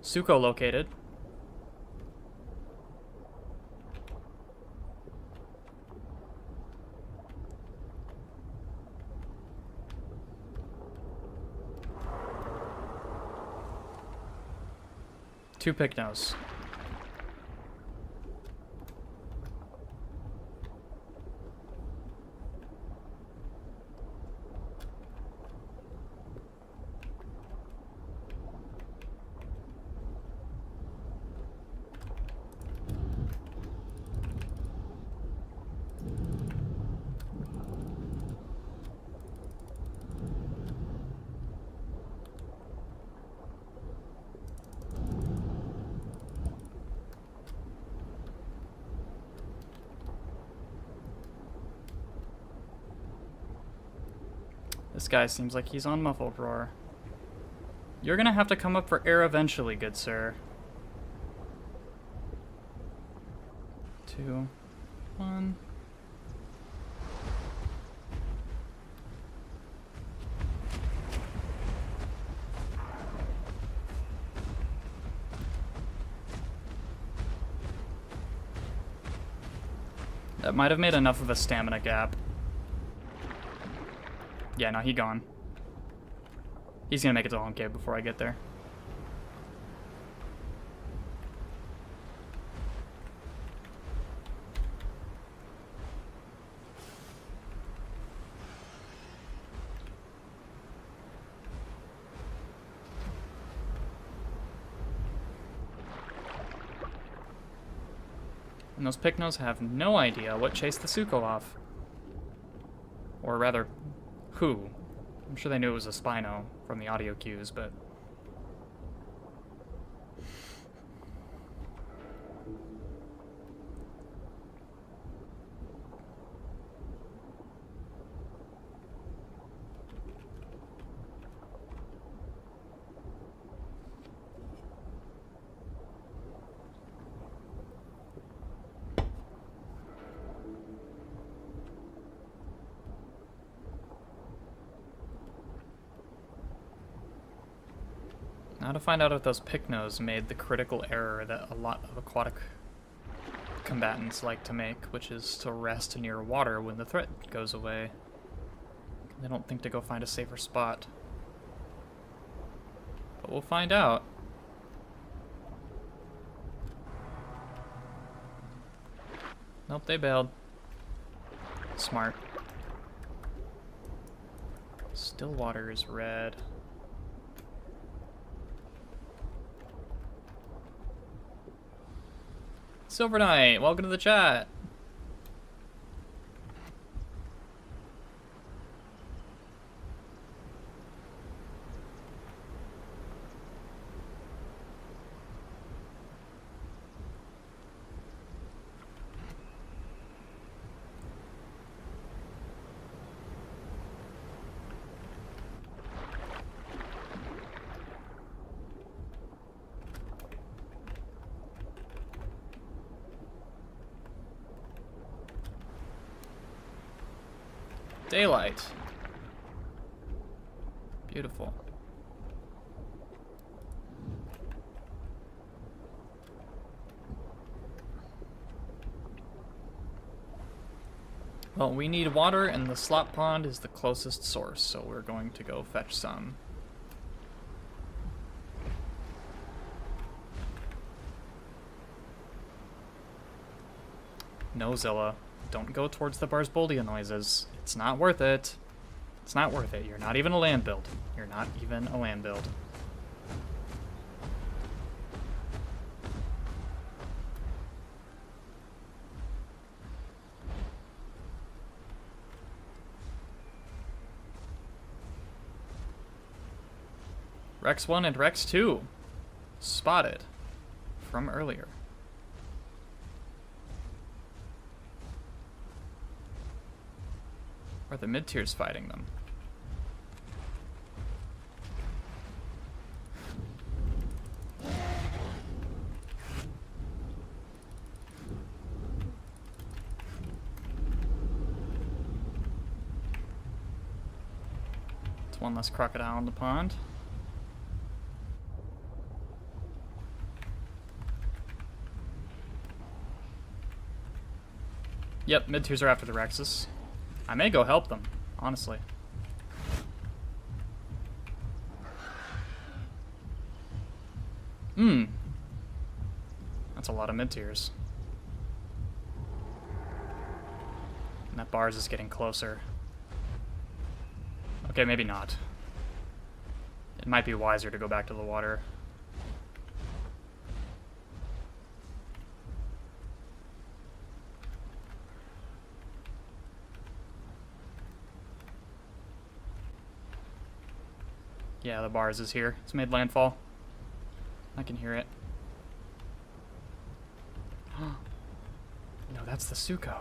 S1: Suko located. Two Picnos. This guy seems like he's on muffled roar. You're gonna have to come up for air eventually, good sir. 2, 1. That might have made enough of a stamina gap. Yeah, no, he gone. He's gonna make it to home cave before I get there. And those Picnos have no idea what chased the Suko off. Or rather, who. I'm sure they knew it was a Spino from the audio cues, but... Now to find out if those Picnos made the critical error that a lot of aquatic combatants like to make, which is to rest near water when the threat goes away. They don't think to go find a safer spot. But we'll find out. Nope, they bailed. Smart. Still water is red. Silver Knight, welcome to the chat. Daylight. Beautiful. Well, we need water, and the slop pond is the closest source, so we're going to go fetch some. No, Zilla. Don't go towards the Barsboldia noises. It's not worth it. It's not worth it. You're not even a land build. You're not even a land build. Rex 1 and Rex 2. Spotted. From earlier. Or the mid-tiers fighting them. It's one less crocodile in the pond. Yep, mid-tiers are after the Rexes. I may go help them, honestly. That's a lot of mid-tiers. And that bars is getting closer. Okay, maybe not. It might be wiser to go back to the water. Yeah, the bars is here. It's made landfall. I can hear it. No, that's the Suko.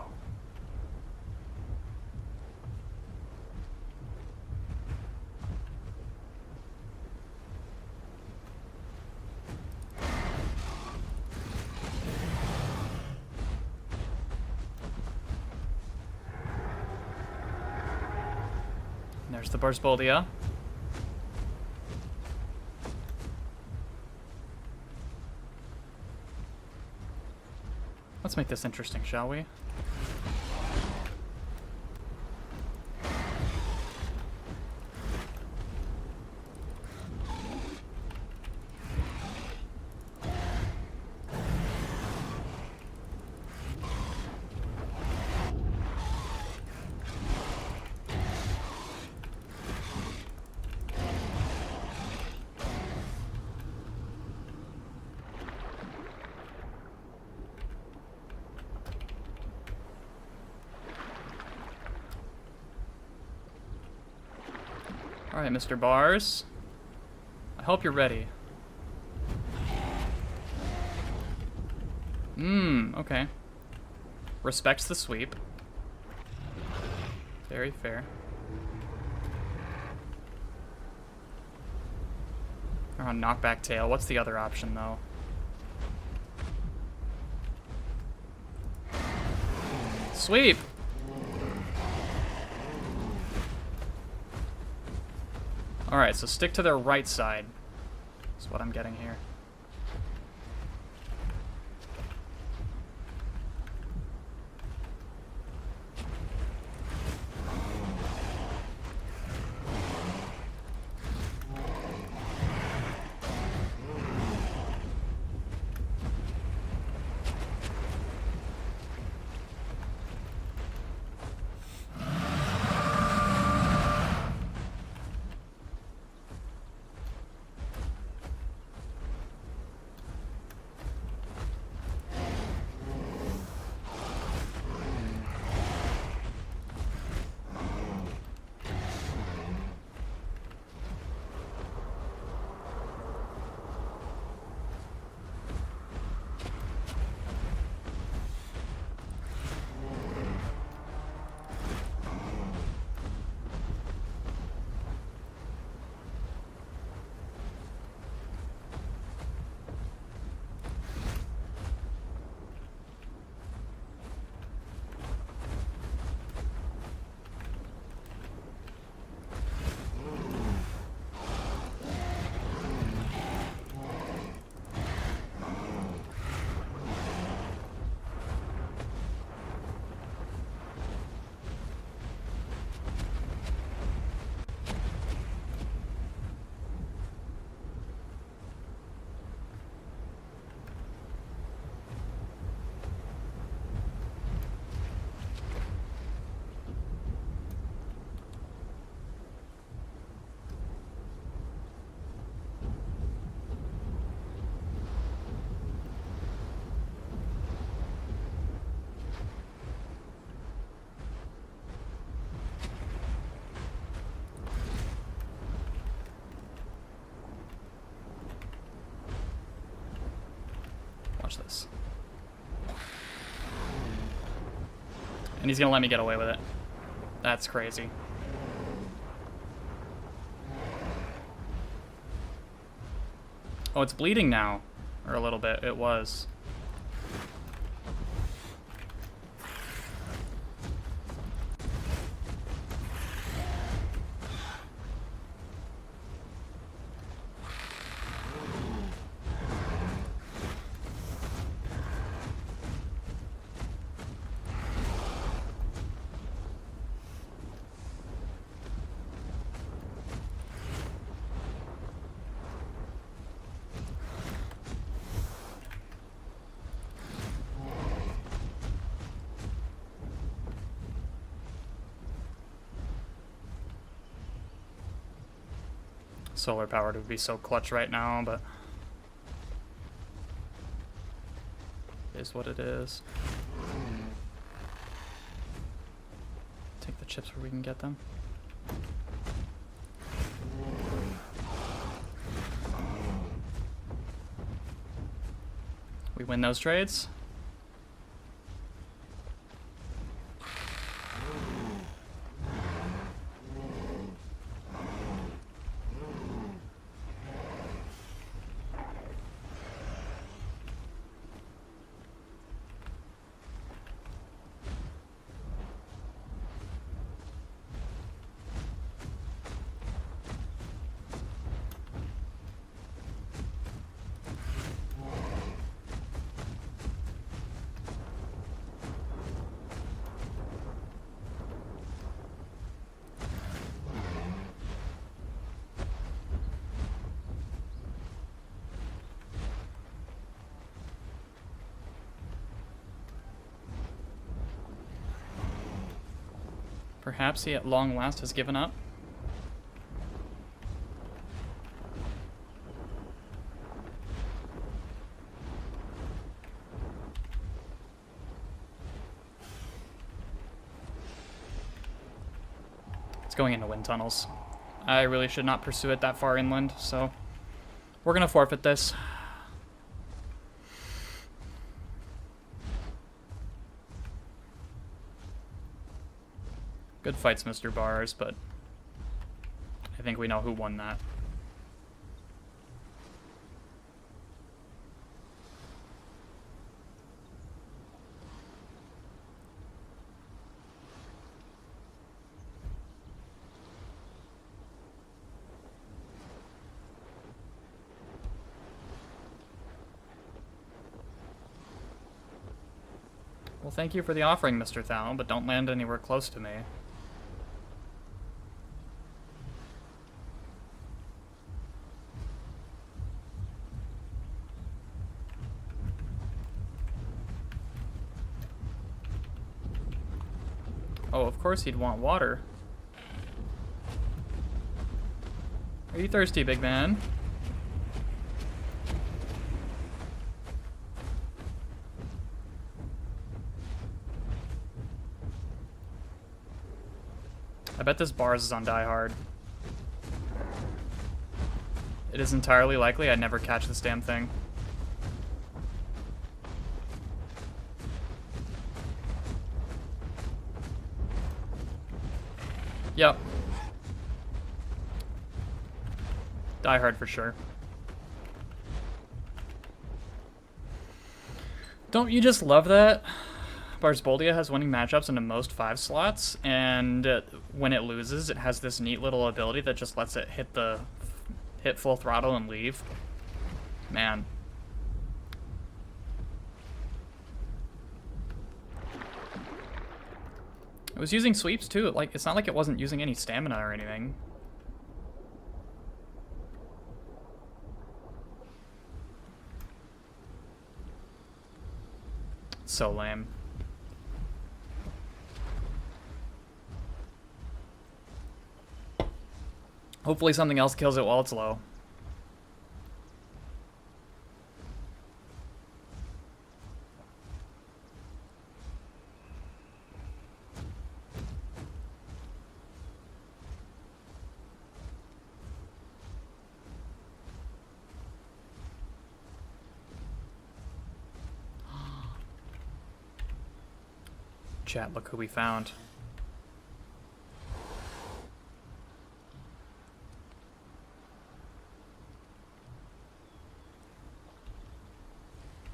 S1: And there's the Barsboldia. Let's make this interesting, shall we? Alright, Mr. Bars. I hope you're ready. Okay. Respects the sweep. Very fair. Or on knockback tail. What's the other option, though? Sweep! Alright, so stick to their right side. That's what I'm getting here. Watch this. And he's gonna let me get away with it. That's crazy. Oh, it's bleeding now. Or a little bit. It was. Solar powered would be so clutch right now, but it is what it is. Take the chips where we can get them. We win those trades. Perhaps he at long last has given up. It's going into wind tunnels. I really should not pursue it that far inland, so we're gonna forfeit this. Good fights, Mr. Bars, but I think we know who won that. Well, thank you for the offering, Mr. Thou, but don't land anywhere close to me. Oh, of course he'd want water. Are you thirsty, big man? I bet this Bars is on Die Hard. It is entirely likely I'd never catch this damn thing. Yep. Die Hard for sure. Don't you just love that? Barsboldia has winning matchups into most 5 slots, and when it loses, it has this neat little ability that just lets it hit full throttle and leave. Man. It was using sweeps too. Like, it's not like it wasn't using any stamina or anything. So lame. Hopefully something else kills it while it's low. Chat, look who we found.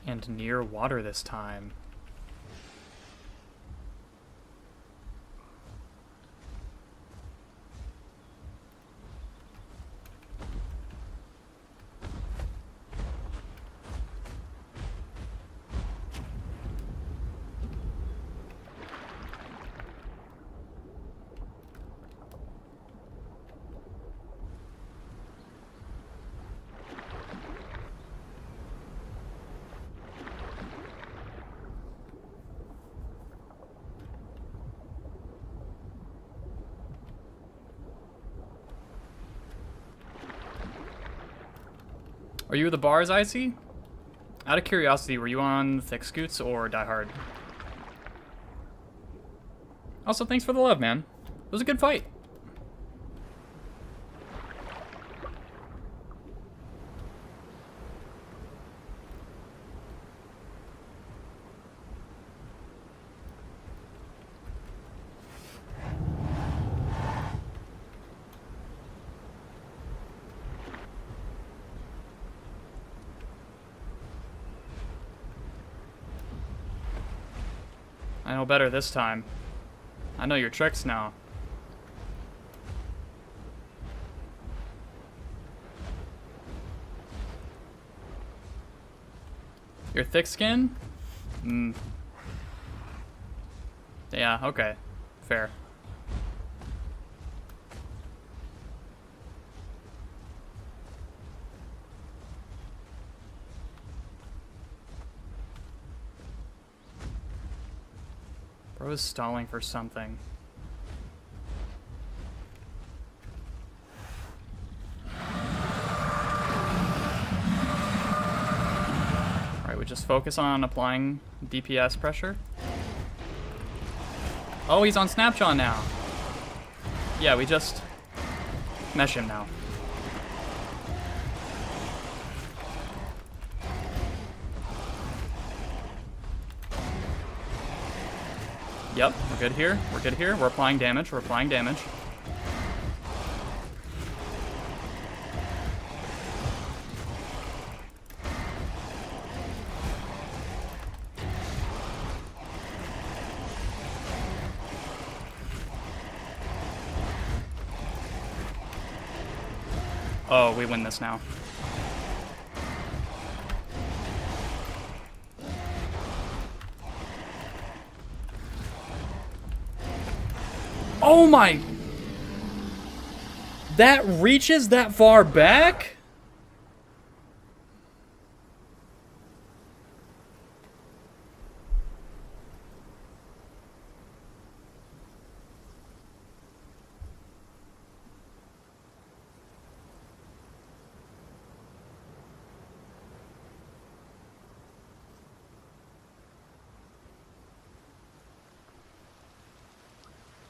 S1: And near water this time. Are you the bars, Icy? Out of curiosity, were you on Thick Scoots or Die Hard? Also, thanks for the love, man. It was a good fight. I know better this time. I know your tricks now. Your thick skin? Yeah, okay. Fair. Bro is stalling for something. Alright, we just focus on applying DPS pressure. Oh, he's on Snapshot now. Yeah, we just mesh him now. Yep, we're good here. We're good here. We're applying damage. We're applying damage. Oh, we win this now. Oh my! That reaches that far back?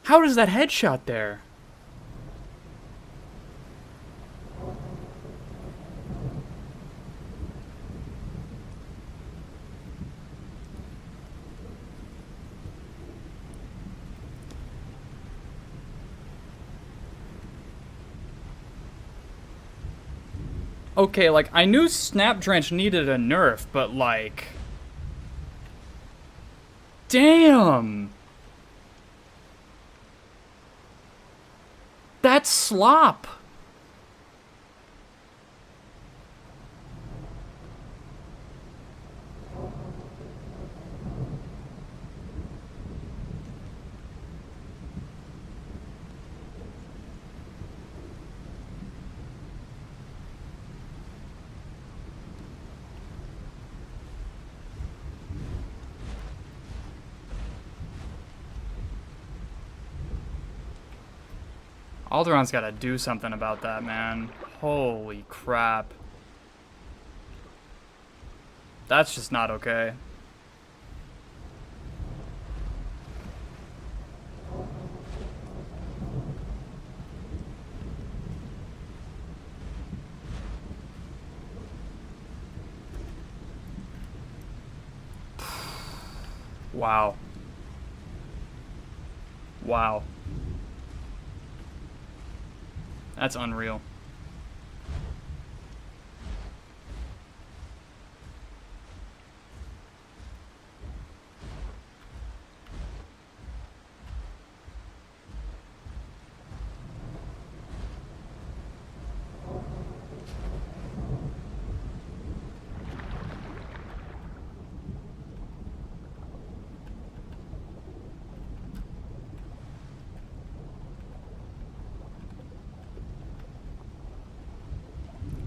S1: How does that headshot there? Okay, like, I knew Snap Drench needed a nerf, but like... Damn! That's slop! Alderon's gotta do something about that, man. Holy crap. That's just not okay. Wow. Wow. That's unreal.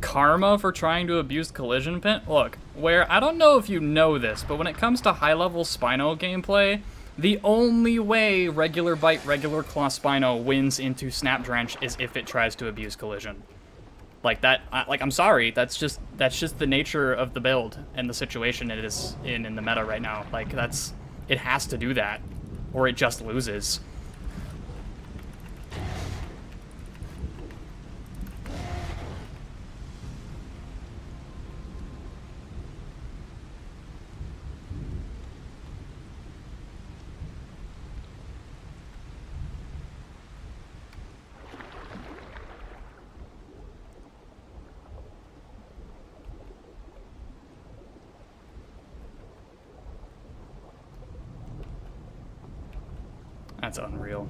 S1: Karma for trying to abuse collision pin? Look, where, I don't know if you know this, but when it comes to high-level Spino gameplay, the only way regular bite, regular claw Spino wins into Snap Drench is if it tries to abuse collision. Like that, I'm sorry, that's just the nature of the build and the situation it is in the meta right now. Like, it has to do that, or it just loses. That's unreal.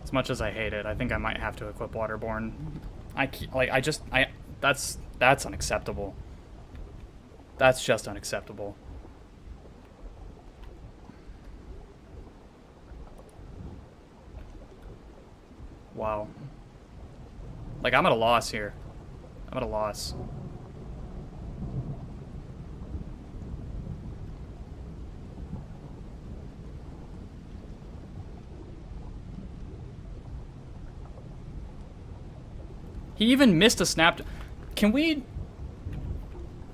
S1: As much as I hate it, I think I might have to equip Waterborne. That's unacceptable. That's just unacceptable. Wow. Like, I'm at a loss here. I'm at a loss. He even missed a snap. Can we?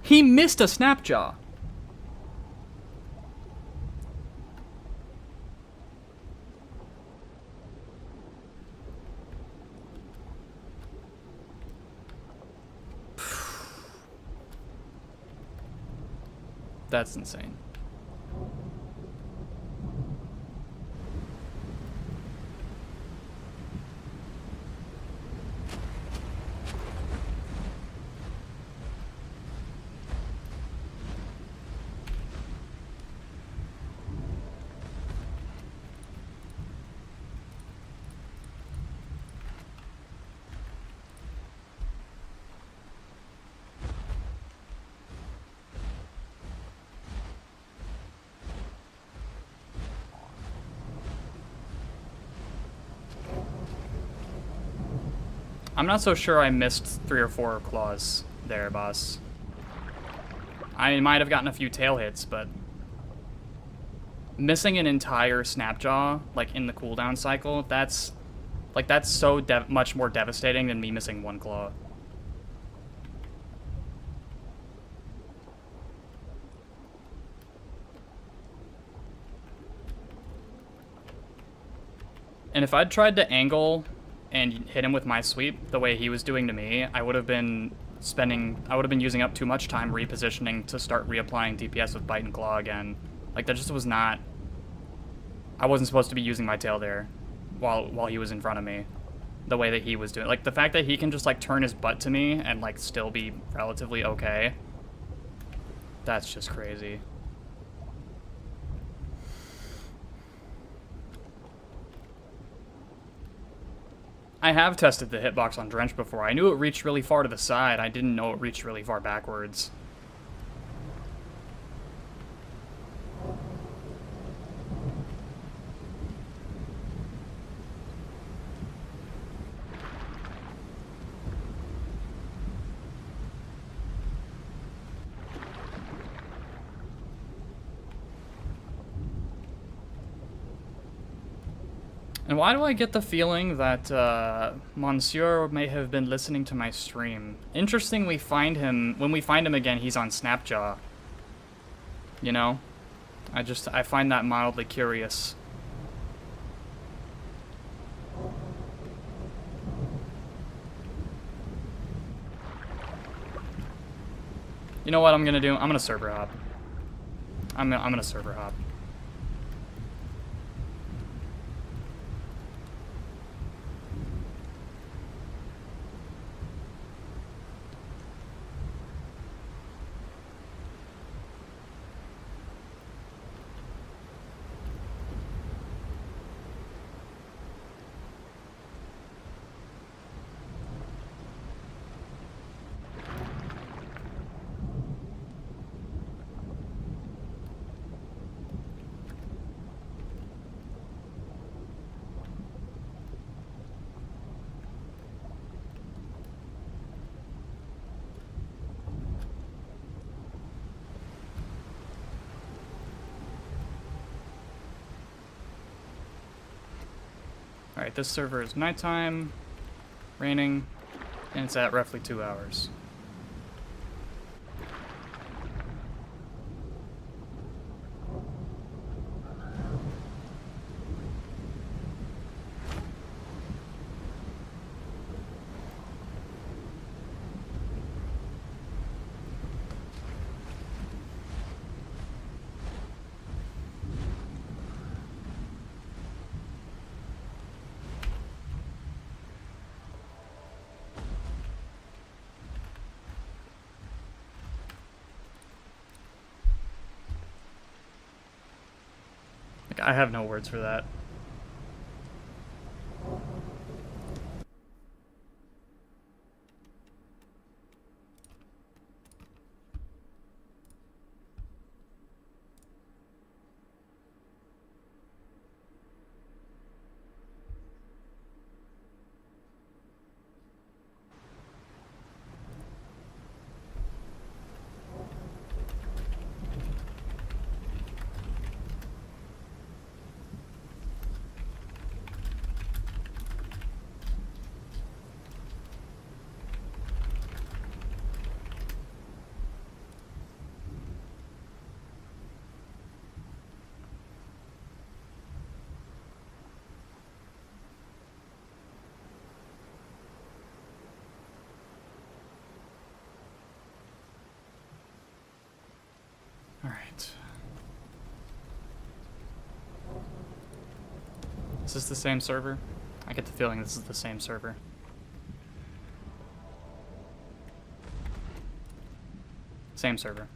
S1: He missed a snapjaw. That's insane. I'm not so sure I missed 3 or 4 claws there, boss. I might have gotten a few tail hits, but missing an entire Snapjaw, like, in the cooldown cycle, that's so much more devastating than me missing 1 claw. And if I'd tried to angle and hit him with my sweep the way he was doing to me, I would have been using up too much time repositioning to start reapplying DPS with Bite and Claw again. Like, that just was not... I wasn't supposed to be using my tail there while he was in front of me, the way that he was doing. Like, the fact that he can just, like, turn his butt to me and, like, still be relatively okay, that's just crazy. I have tested the hitbox on Drench before. I knew it reached really far to the side. I didn't know it reached really far backwards. And why do I get the feeling that Monsieur may have been listening to my stream? Interesting, when we find him again, he's on Snapjaw. You know? I find that mildly curious. You know what I'm gonna do? I'm gonna server hop. I'm gonna server hop. Alright, this server is nighttime, raining, and it's at roughly 2 hours. I have no words for that. Alright. Is this the same server? I get the feeling this is the same server. Same server.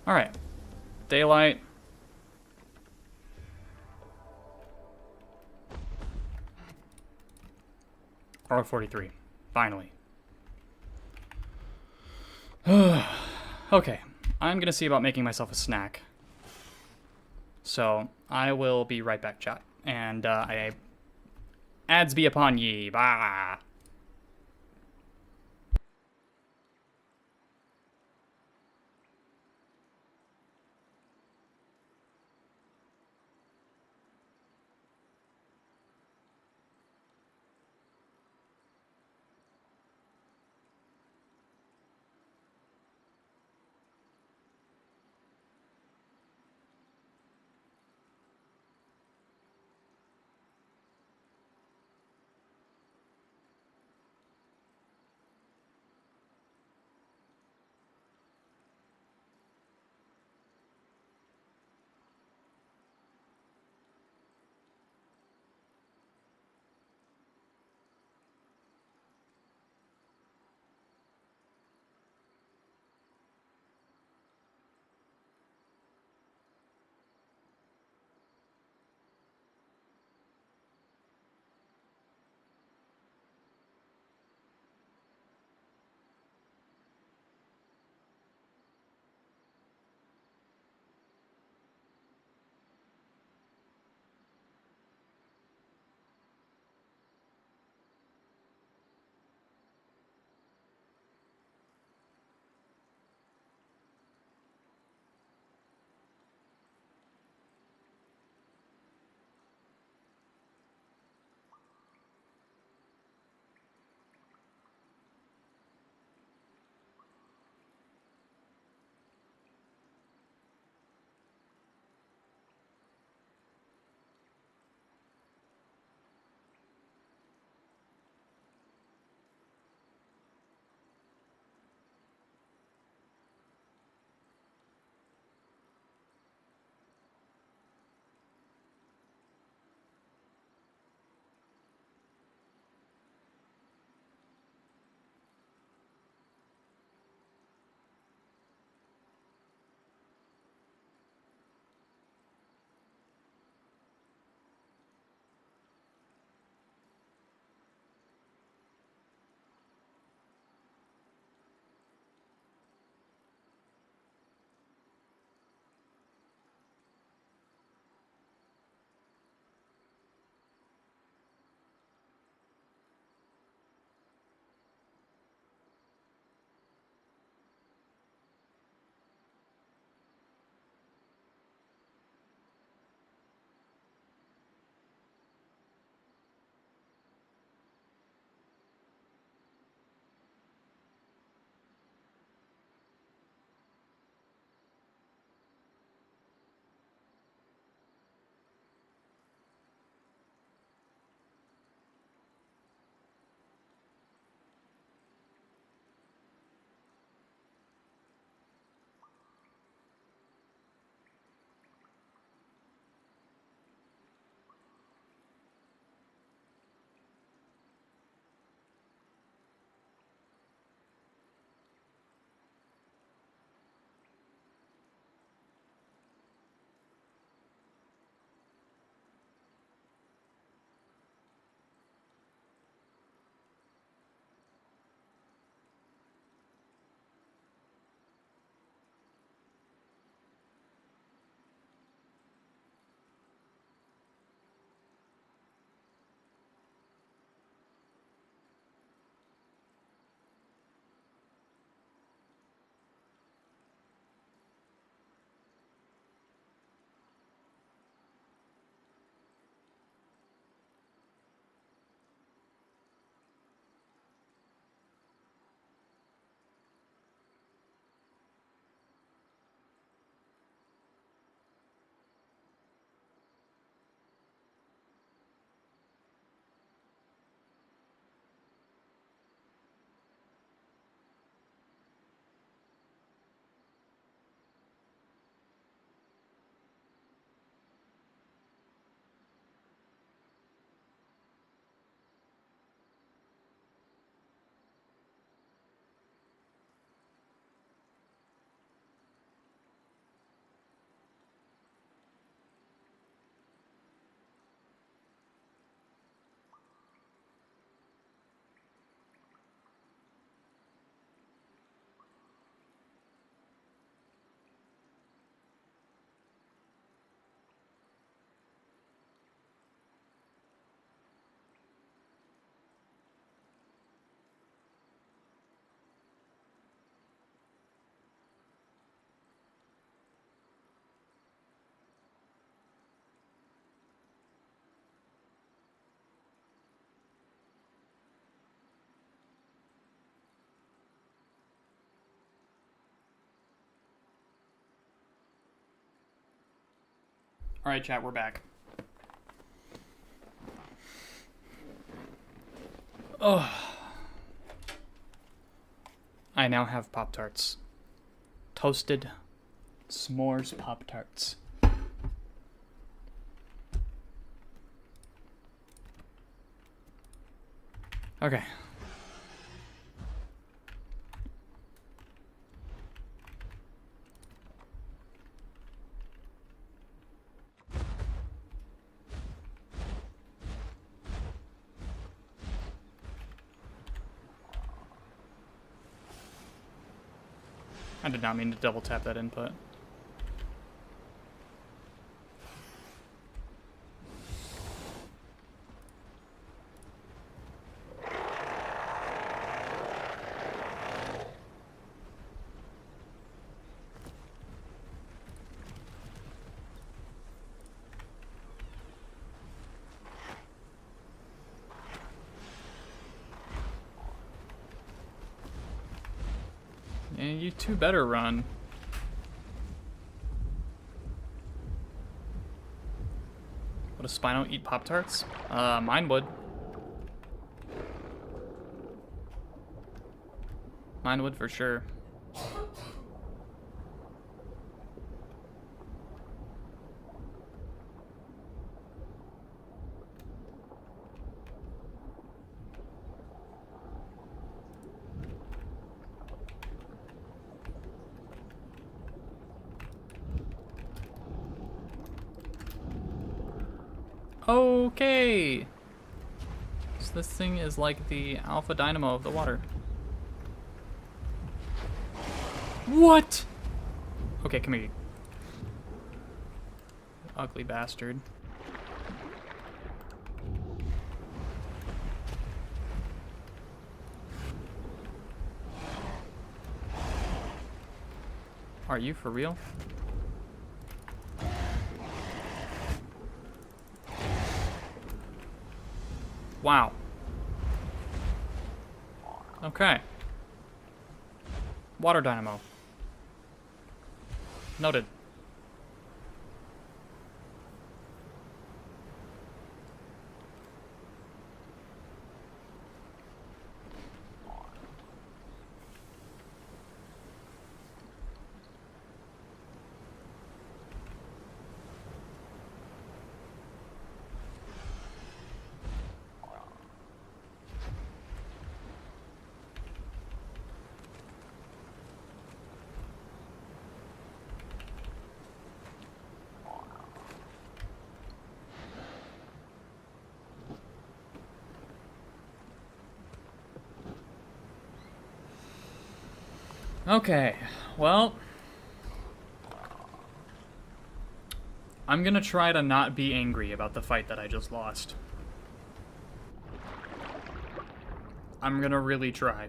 S1: Alright. Daylight. R43. Finally. Okay. I'm gonna see about making myself a snack. So, I will be right back, chat. And, ads be upon ye. Bah! Alright, chat, we're back. Oh. I now have Pop-Tarts. Toasted s'mores Pop-Tarts. Okay. I did not mean to double tap that input. And you two better run. Would a Spino eat Pop-Tarts? Mine would. Mine would for sure. Okay. So this thing is like the alpha dynamo of the water. What? Okay, come here. Ugly bastard. Are you for real? Wow. Okay. Water dynamo. Noted. Okay, well, I'm gonna try to not be angry about the fight that I just lost. I'm gonna really try.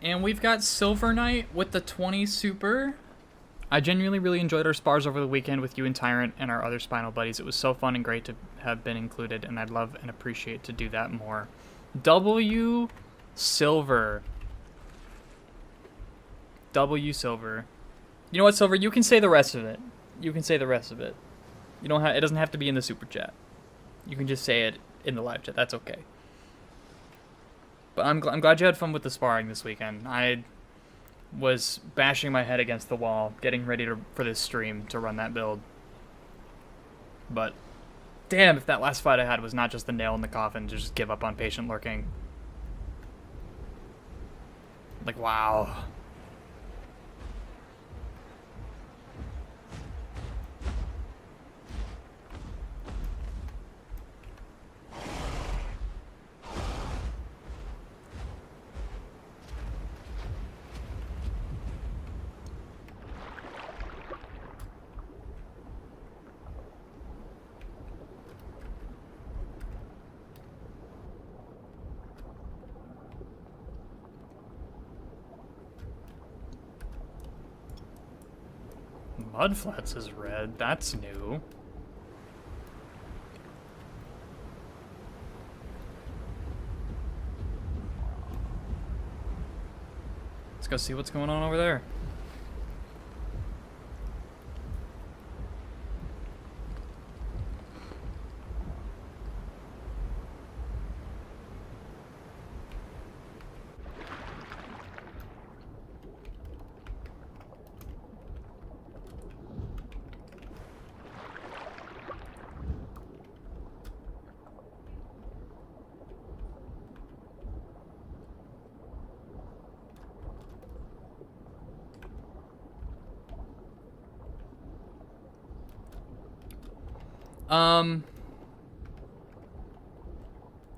S1: And we've got Silver Knight with the 20 super. I genuinely really enjoyed our spars over the weekend with you and Tyrant and our other Spinal buddies. It was so fun and great to have been included, and I'd love and appreciate to do that more. W Silver. W Silver. You know what, Silver? You can say the rest of it. You can say the rest of it. You don't have. It doesn't have to be in the super chat. You can just say it in the live chat. That's okay. But I'm glad you had fun with the sparring this weekend. I was bashing my head against the wall, getting ready for this stream to run that build. But damn, if that last fight I had was not just the nail in the coffin to just give up on patient lurking. Like, wow. Mudflats is red. That's new. Let's go see what's going on over there.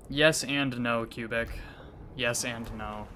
S1: Yes and no, Cubic. Yes and no.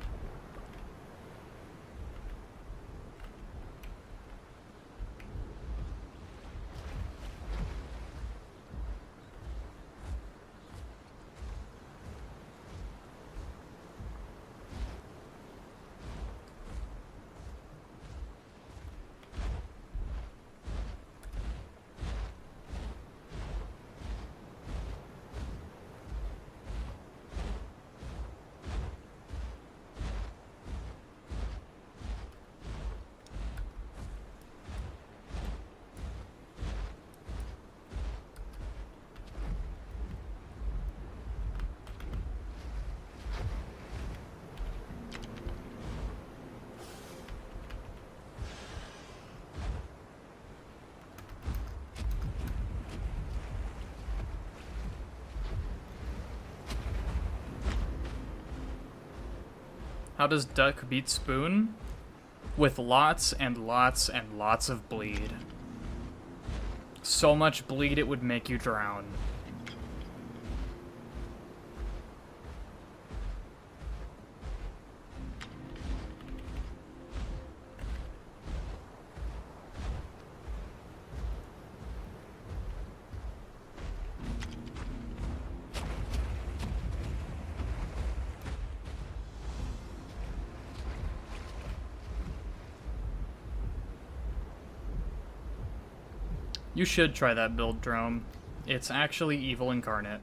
S1: How does Duck beat Spoon? With lots and lots and lots of bleed. So much bleed it would make you drown. You should try that build, Drome. It's actually evil incarnate.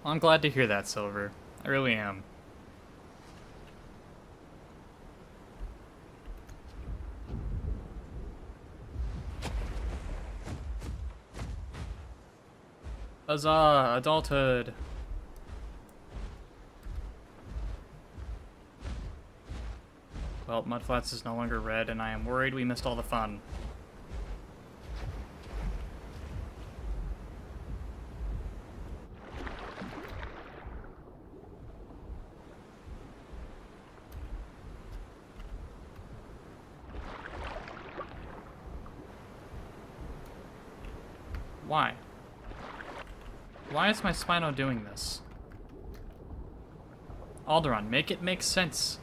S1: I'm glad to hear that, Silver. I really am. Huzzah! Adulthood! Well, Mudflats is no longer red, and I am worried we missed all the fun. Why? Why is my Spino doing this? Alderaan, make it make sense.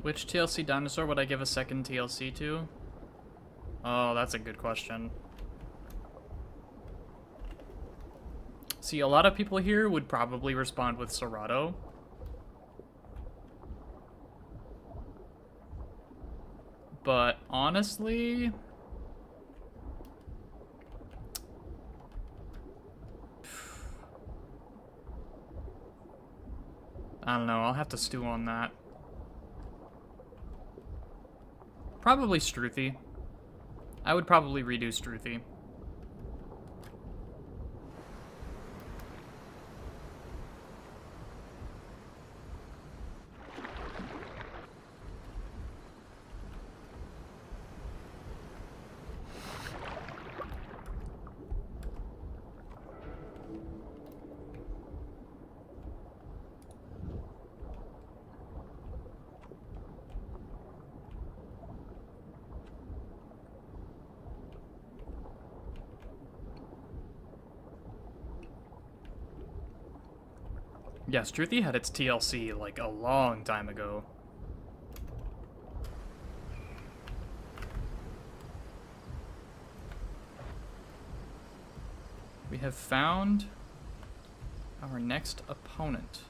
S1: Which TLC dinosaur would I give a second TLC to? Oh, that's a good question. See, a lot of people here would probably respond with Serato. But honestly, I don't know, I'll have to stew on that. Probably Struthy. I would probably redo Struthy. Yeah, Struthy had its TLC like a long time ago. We have found our next opponent.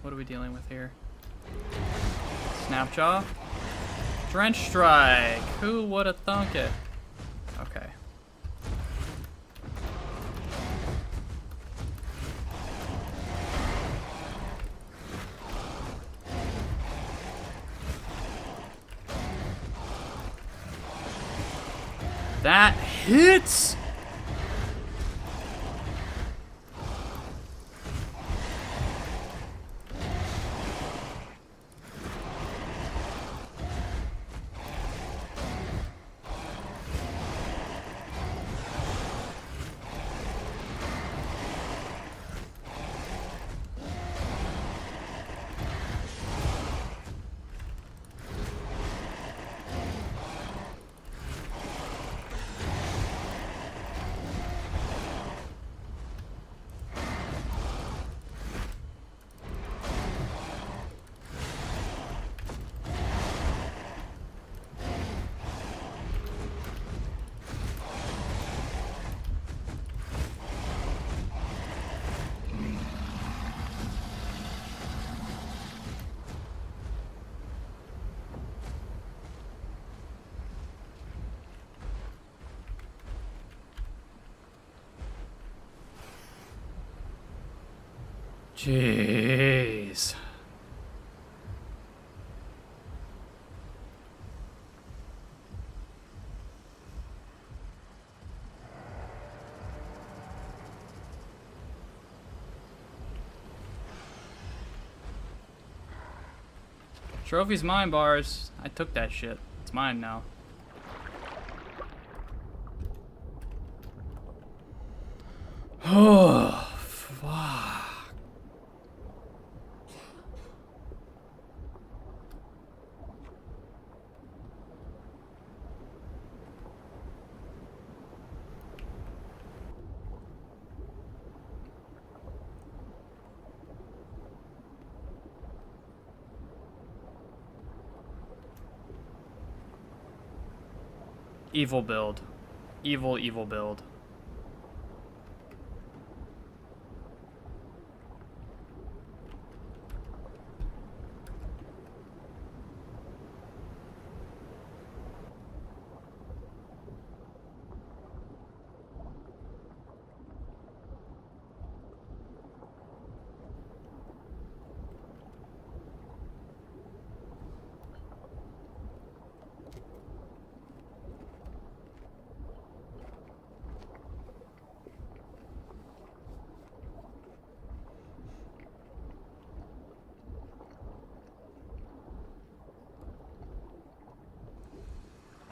S1: What are we dealing with here? Snapjaw? Drench Strike! Who would have thunk it? Okay. That hits! Jeez. Trophy's mine, Bars. I took that shit. It's mine now. Oh, fuck. Evil build. Evil, evil build.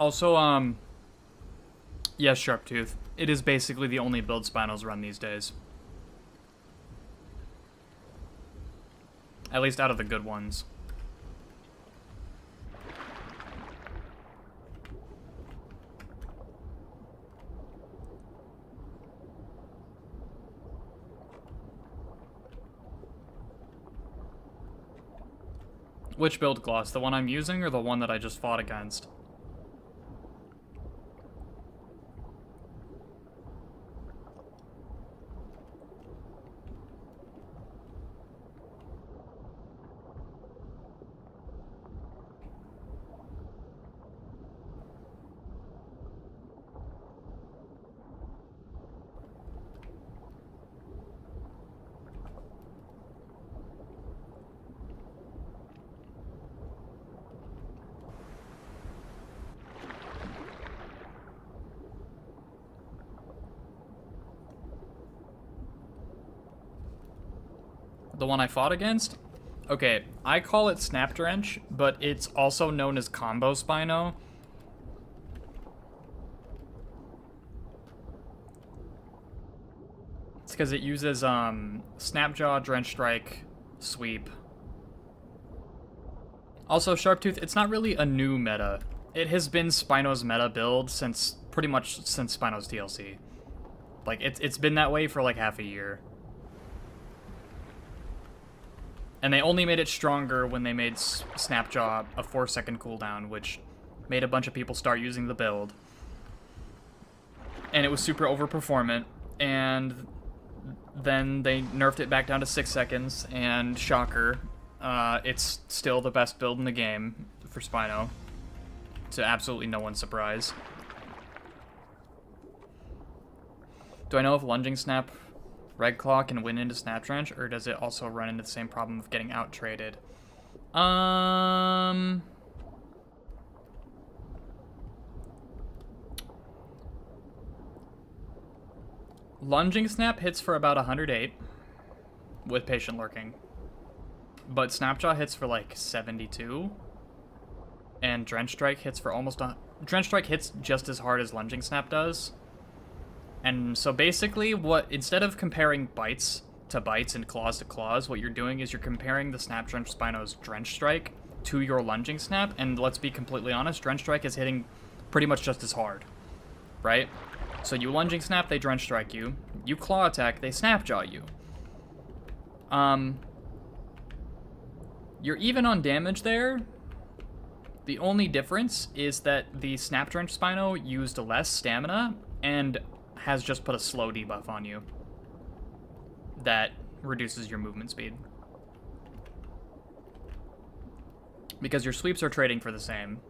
S1: Also, yes, Sharptooth. It is basically the only build Spinos run these days. At least out of the good ones. Which build gloss? The one I'm using or the one that I just fought against? The one I fought against? Okay, I call it Snap Drench, but it's also known as Combo Spino. It's because it uses Snapjaw, Drench Strike, Sweep. Also, Sharptooth, it's not really a new meta. It has been Spino's meta build since pretty much since Spino's DLC. Like, it's been that way for like half a year. And they only made it stronger when they made Snapjaw a 4-second cooldown, which made a bunch of people start using the build. And it was super overperformant, and then they nerfed it back down to 6 seconds, and shocker, it's still the best build in the game for Spino, to absolutely no one's surprise. Do I know if Lunging Snap Red Claw can win into Snap Drench, or does it also run into the same problem of getting out-traded? Lunging Snap hits for about 108 with Patient Lurking. But Snapjaw hits for like 72. And Drench Strike hits for almost Drench Strike hits just as hard as Lunging Snap does. And so basically, instead of comparing bites to bites and claws to claws, what you're doing is you're comparing the Snap Drench Spino's Drench Strike to your Lunging Snap, and let's be completely honest, Drench Strike is hitting pretty much just as hard, right? So you Lunging Snap, they Drench Strike you. You Claw Attack, they Snapjaw you. You're even on damage there. The only difference is that the Snap Drench Spino used less stamina, and has just put a slow debuff on you that reduces your movement speed. Because your sweeps are trading for the same.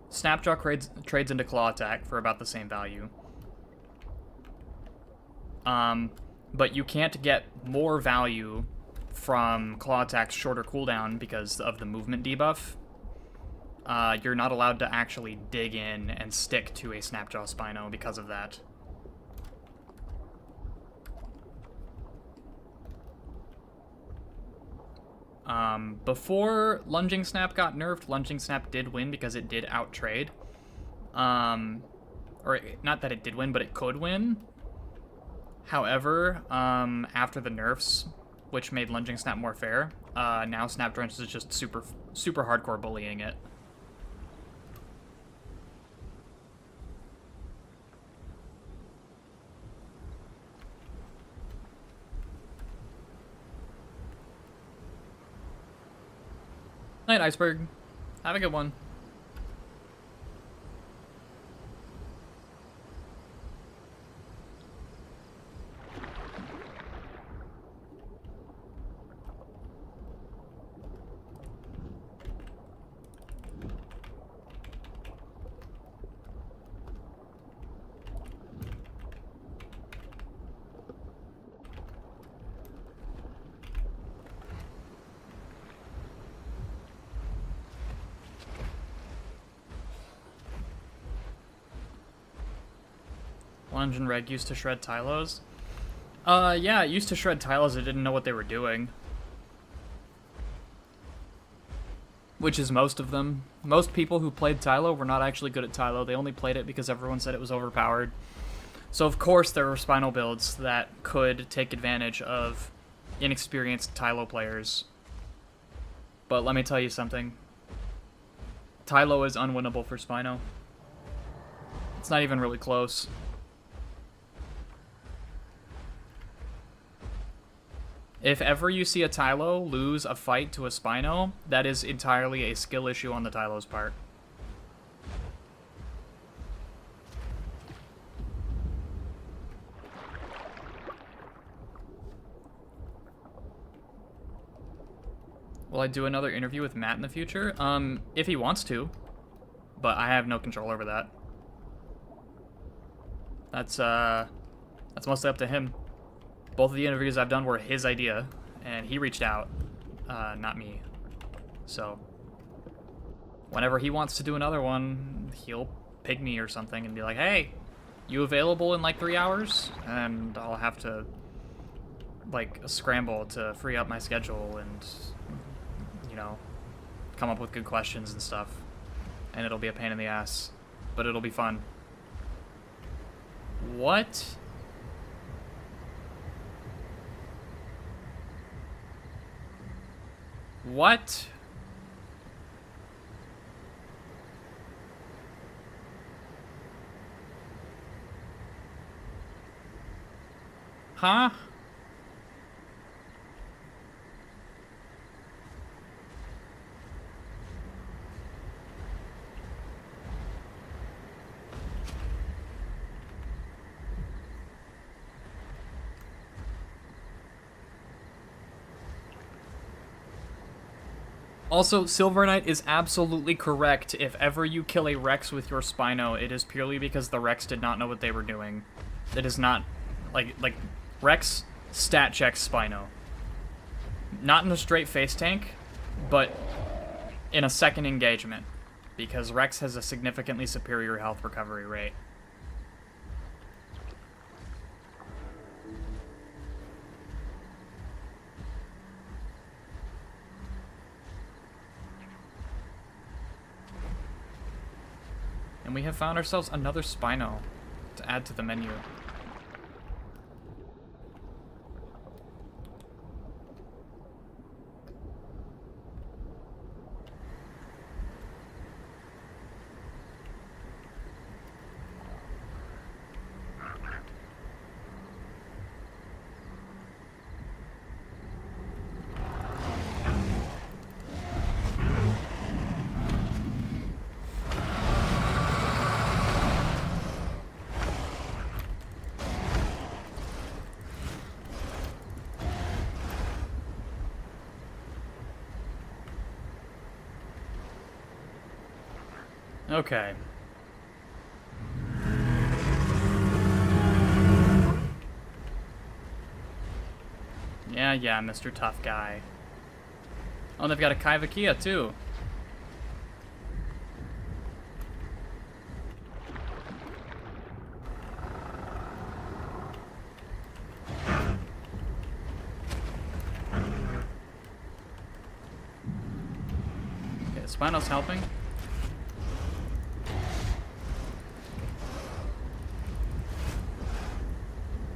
S1: Snapjaw trades into Claw Attack for about the same value. But you can't get more value from Claw Attack's shorter cooldown because of the movement debuff. You're not allowed to actually dig in and stick to a Snapjaw Spino because of that. Before Lunging Snap got nerfed, Lunging Snap did win because it did out-trade. Or, not that it did win, but it could win. However, after the nerfs, which made Lunging Snap more fair, now Snap Drench is just super hardcore bullying it. Night, Iceberg. Have a good one. Lunge and Reg used to shred Tylos? Yeah, it used to shred Tylos. I didn't know what they were doing. which is most of them. Most people who played Tylo were not actually good at Tylo. They only played it because everyone said it was overpowered. So of course there were Spino builds that could take advantage of inexperienced Tylo players. But let me tell you something. Tylo is unwinnable for Spino. It's not even really close. If ever you see a Tylo lose a fight to a Spino, that is entirely a skill issue on the Tylo's part. Will I do another interview with Matt in the future? If he wants to, but I have no control over that. That's mostly up to him. Both of the interviews I've done were his idea, and he reached out, not me. So, whenever he wants to do another one, he'll ping me or something and be like, hey, you available in like 3 hours? And I'll have to, like, scramble to free up my schedule and, you know, come up with good questions and stuff. And it'll be a pain in the ass, but it'll be fun. What? What? Huh? Also, Silver Knight is absolutely correct. If ever you kill a Rex with your Spino, it is purely because the Rex did not know what they were doing. It is not, like Rex stat checks Spino. Not in a straight face tank, but in a second engagement, because Rex has a significantly superior health recovery rate. And we have found ourselves another Spino to add to the menu. Okay. Yeah, Mr. Tough Guy. Oh, they've got a Kaivakia, too. Okay, Spino's helping.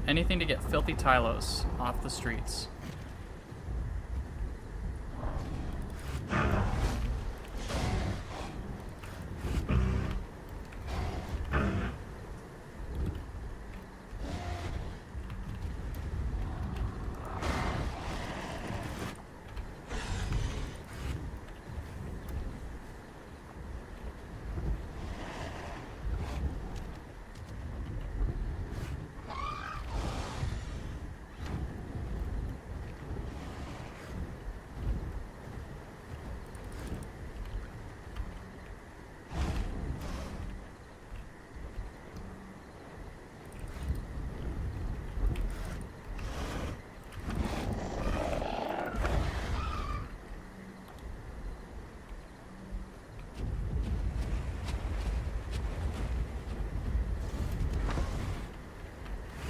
S1: Anything to get filthy Tylos off the streets.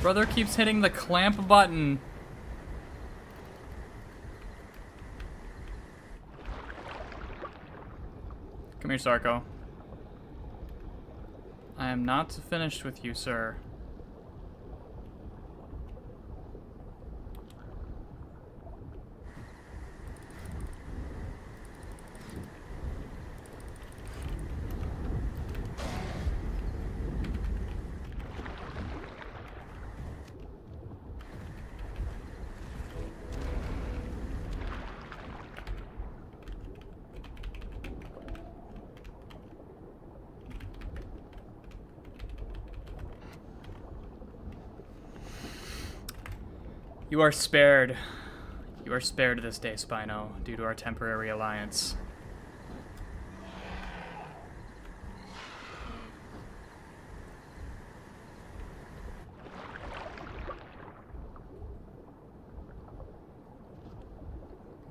S1: Brother keeps hitting the clamp button. Come here, Sarko. I am not finished with you, sir. You are spared. You are spared this day, Spino, due to our temporary alliance.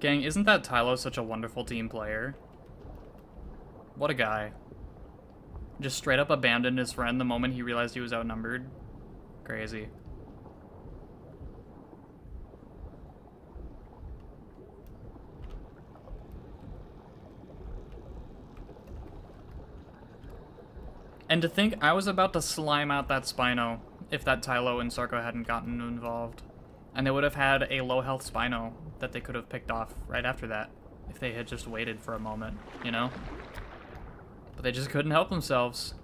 S1: Gang, isn't that Tylo such a wonderful team player? What a guy. Just straight up abandoned his friend the moment he realized he was outnumbered. Crazy. And to think I was about to slime out that Spino if that Tylo and Sarko hadn't gotten involved. And they would have had a low health Spino that they could have picked off right after that if they had just waited for a moment, you know? But they just couldn't help themselves.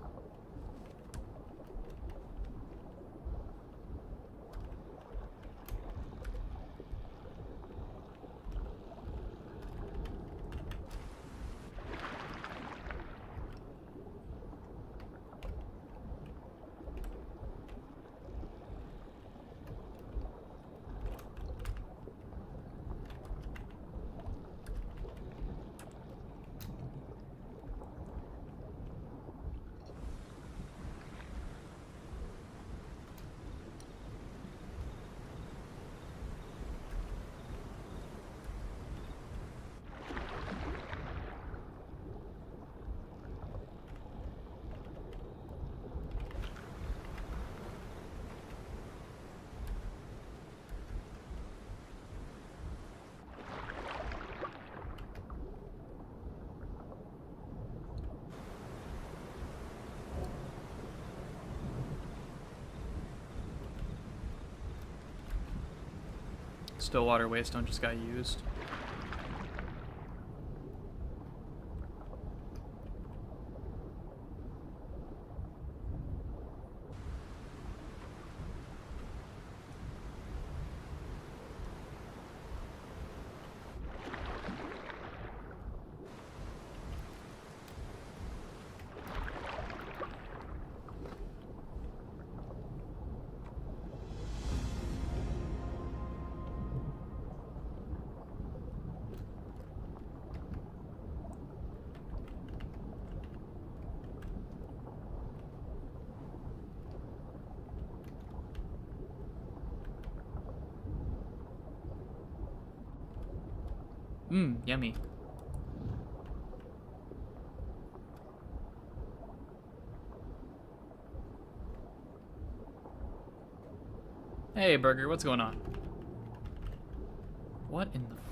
S1: Stillwater Waystone just got used. Yummy. Hey, Burger, what's going on? What in the...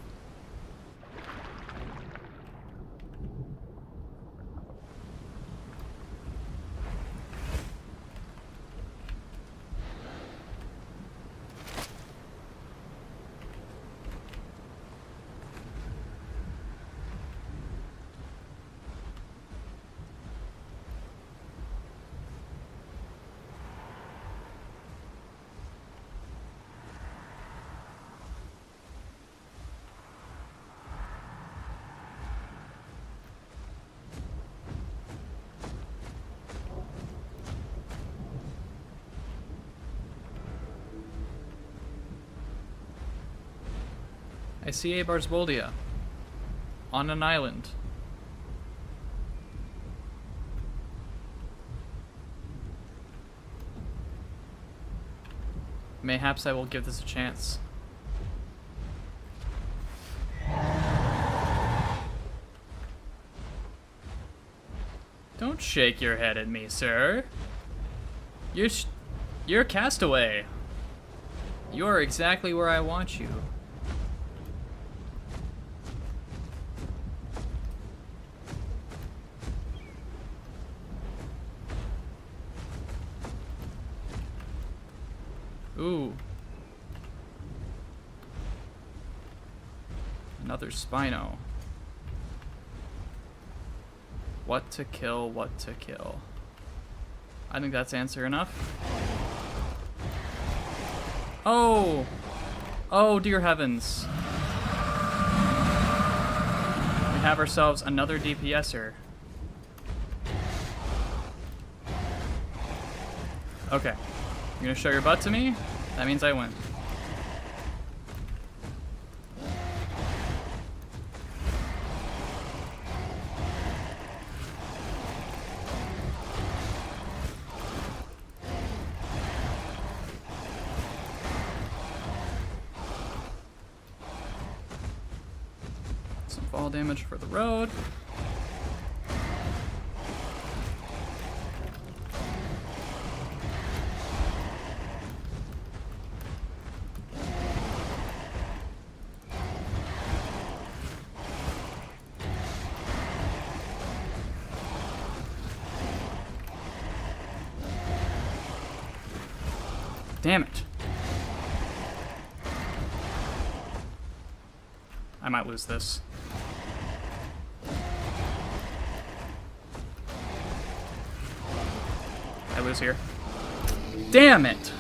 S1: I see a Barsboldia on an island. Mayhaps I will give this a chance. Don't shake your head at me, sir. You're a castaway. You're exactly where I want you. Ooh. Another Spino. What to kill, what to kill. I think that's answer enough. Oh! Oh, dear heavens. We have ourselves another DPSer. Okay. You're gonna show your butt to me? That means I win. Some fall damage for the road. Damn it. I might lose this. I lose here. Damn it!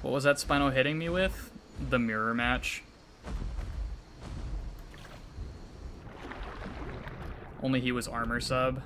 S1: What was that Spino hitting me with? The mirror match. Only he was armor sub.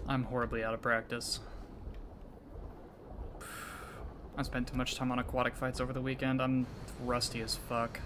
S1: I'm horribly out of practice. I spent too much time on aquatic fights over the weekend. I'm rusty as fuck.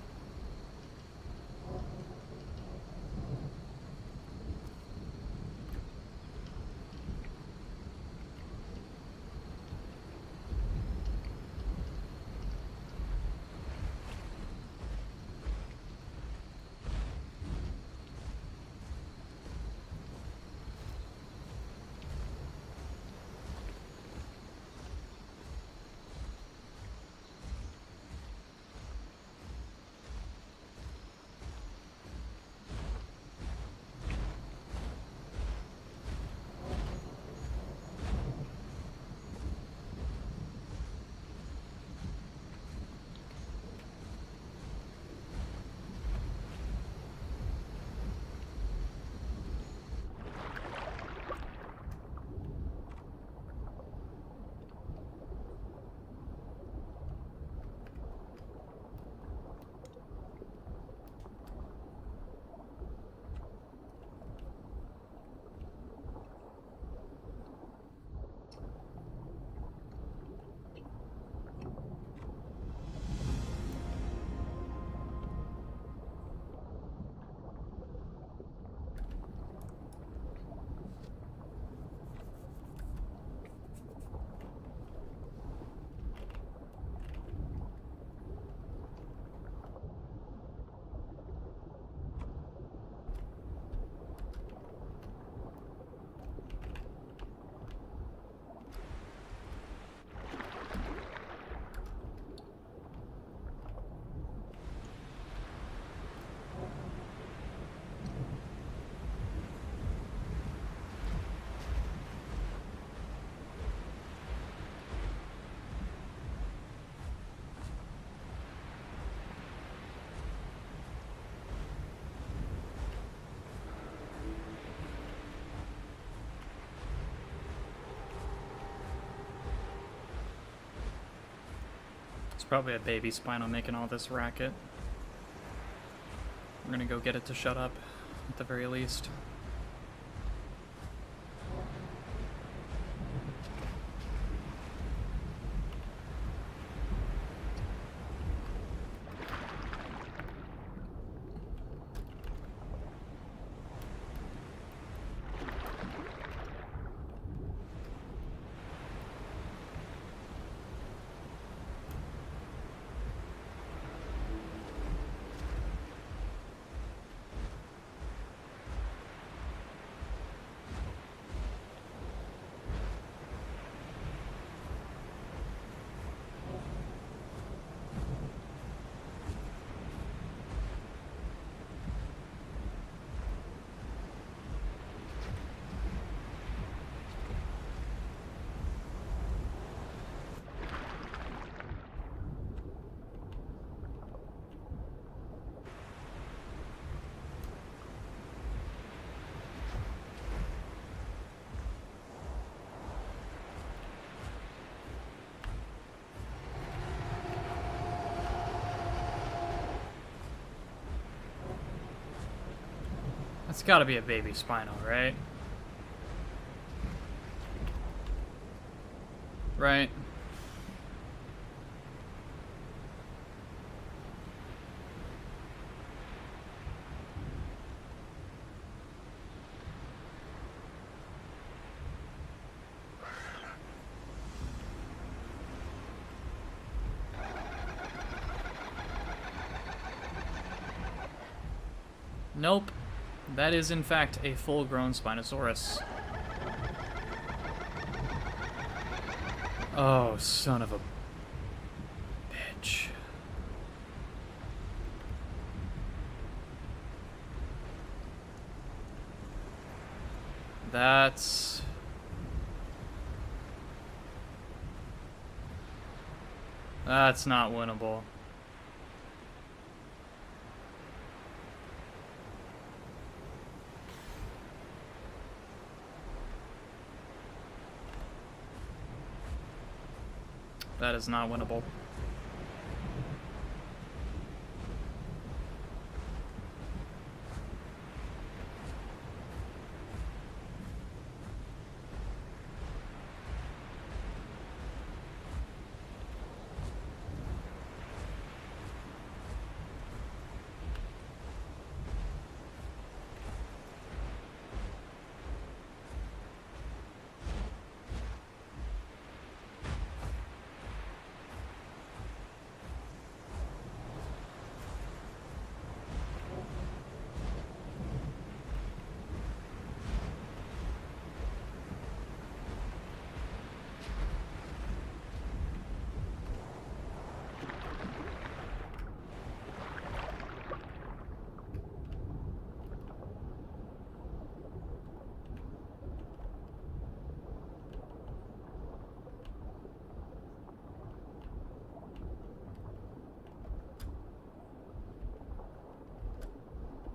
S1: Probably a baby Spino making all this racket. We're gonna go get it to shut up, at the very least. It's gotta be a baby Spino, right? Right. Nope. That is, in fact, a full-grown Spinosaurus. Oh, son of a bitch. That's not winnable. That is not winnable.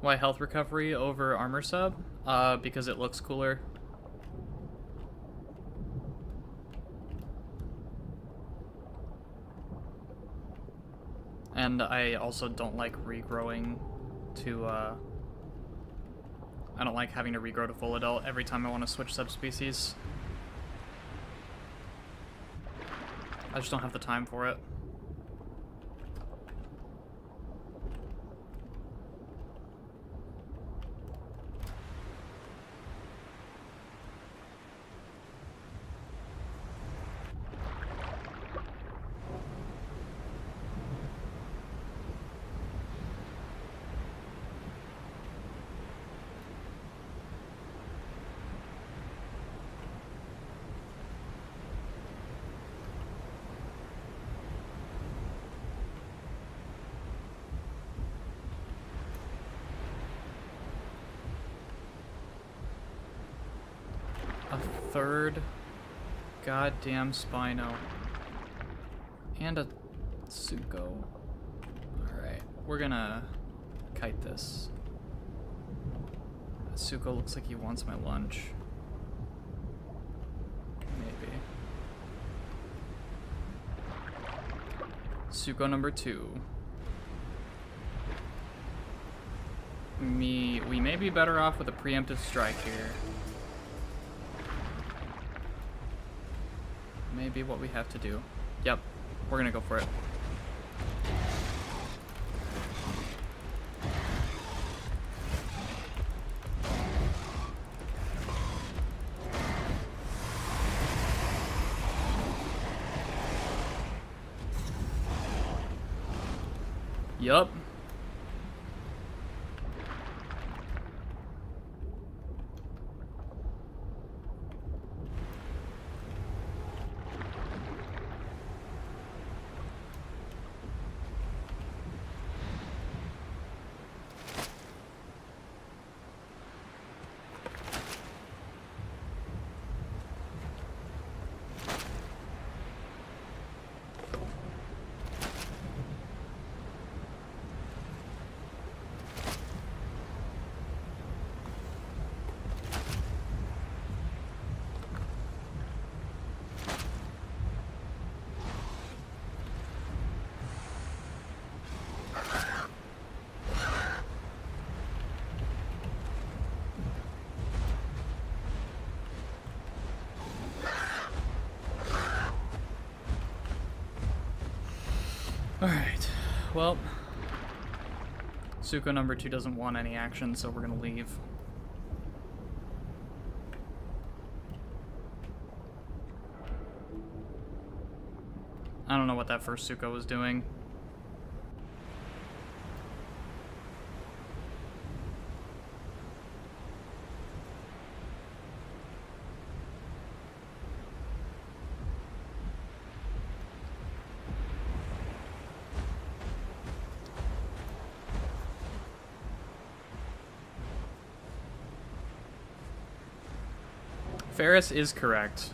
S1: Why health recovery over armor sub? Because it looks cooler. And I also don't like regrowing to, I don't like having to regrow to full adult every time I want to switch subspecies. I just don't have the time for it. Third goddamn Spino. And a Tsuko. Alright, we're gonna kite this. Tsuko looks like he wants my lunch. Maybe. Suko number 2. We may be better off with a preemptive strike here. Maybe what we have to do. Yep, we're gonna go for it. Yup. Alright, well, Suko number 2 doesn't want any action, so we're gonna leave. I don't know what that first Suko was doing. Ferris is correct.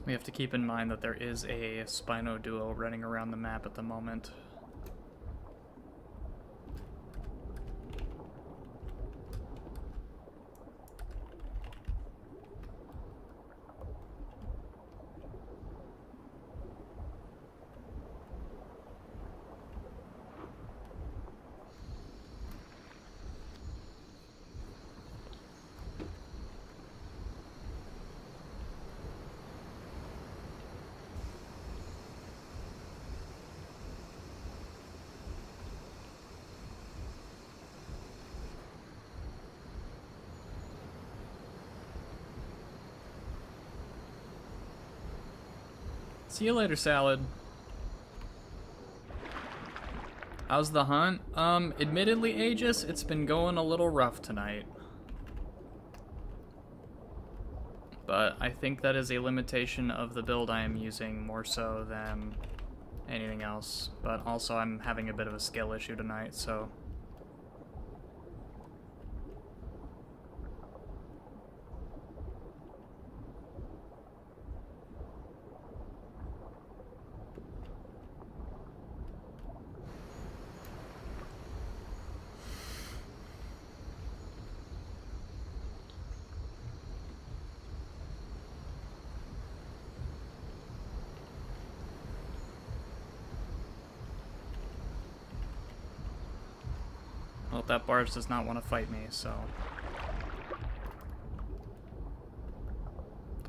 S1: We have to keep in mind that there is a Spino duo running around the map at the moment. See you later, Salad. How's the hunt? Admittedly, Aegis, it's been going a little rough tonight. But I think that is a limitation of the build I am using more so than anything else. But also I'm having a bit of a skill issue tonight, so... Well, that barge does not want to fight me, so...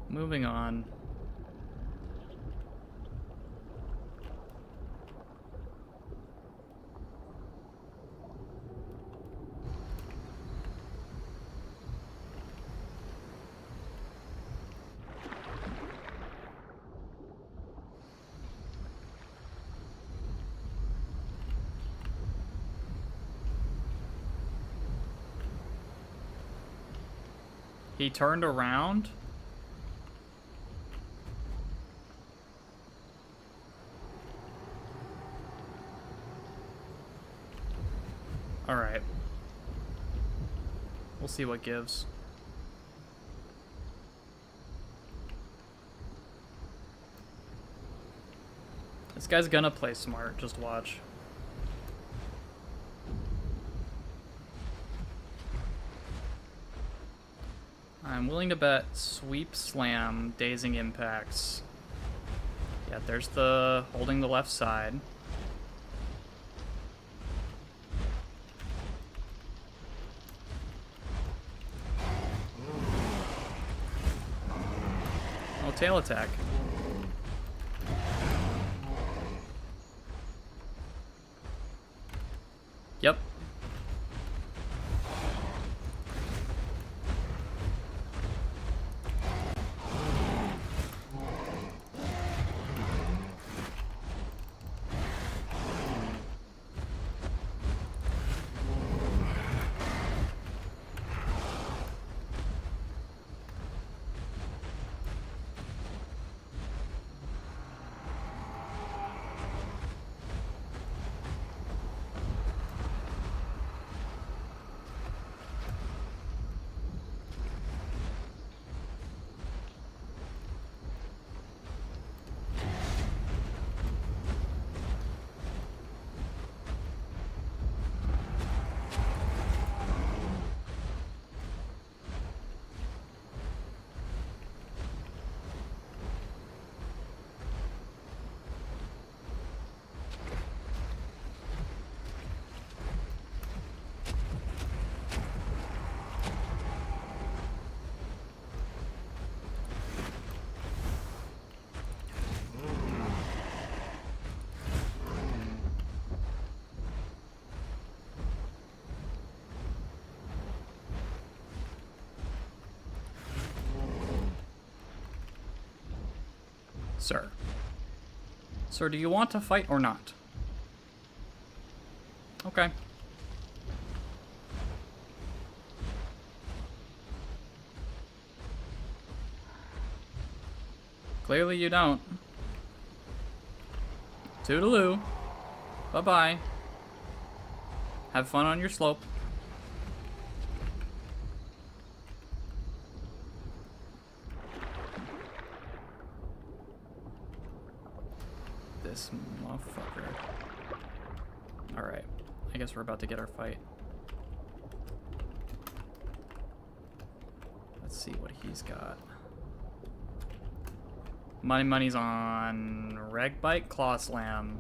S1: Moving on. He turned around? Alright. We'll see what gives. This guy's gonna play smart, just watch. I'm willing to bet sweep, slam, dazing impacts. Yeah, there's the holding the left side. Oh, tail attack. Yep. Sir. Sir, do you want to fight or not? Okay. Clearly you don't. Toodaloo. Bye-bye. Have fun on your slope. This motherfucker. Alright. I guess we're about to get our fight. Let's see what he's got. Money's on Reg Bite, Claw Slam.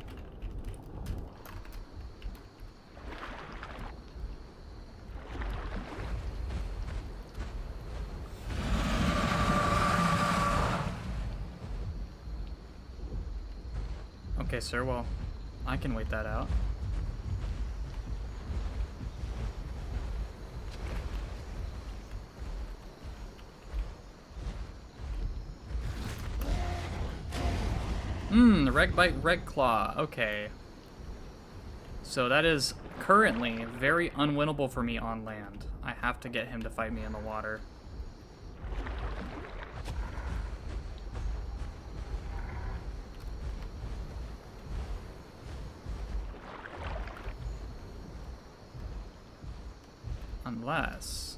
S1: Okay, sir, well, I can wait that out. The Reg Bite Red Claw. Okay. So that is currently very unwinnable for me on land. I have to get him to fight me in the water. Unless...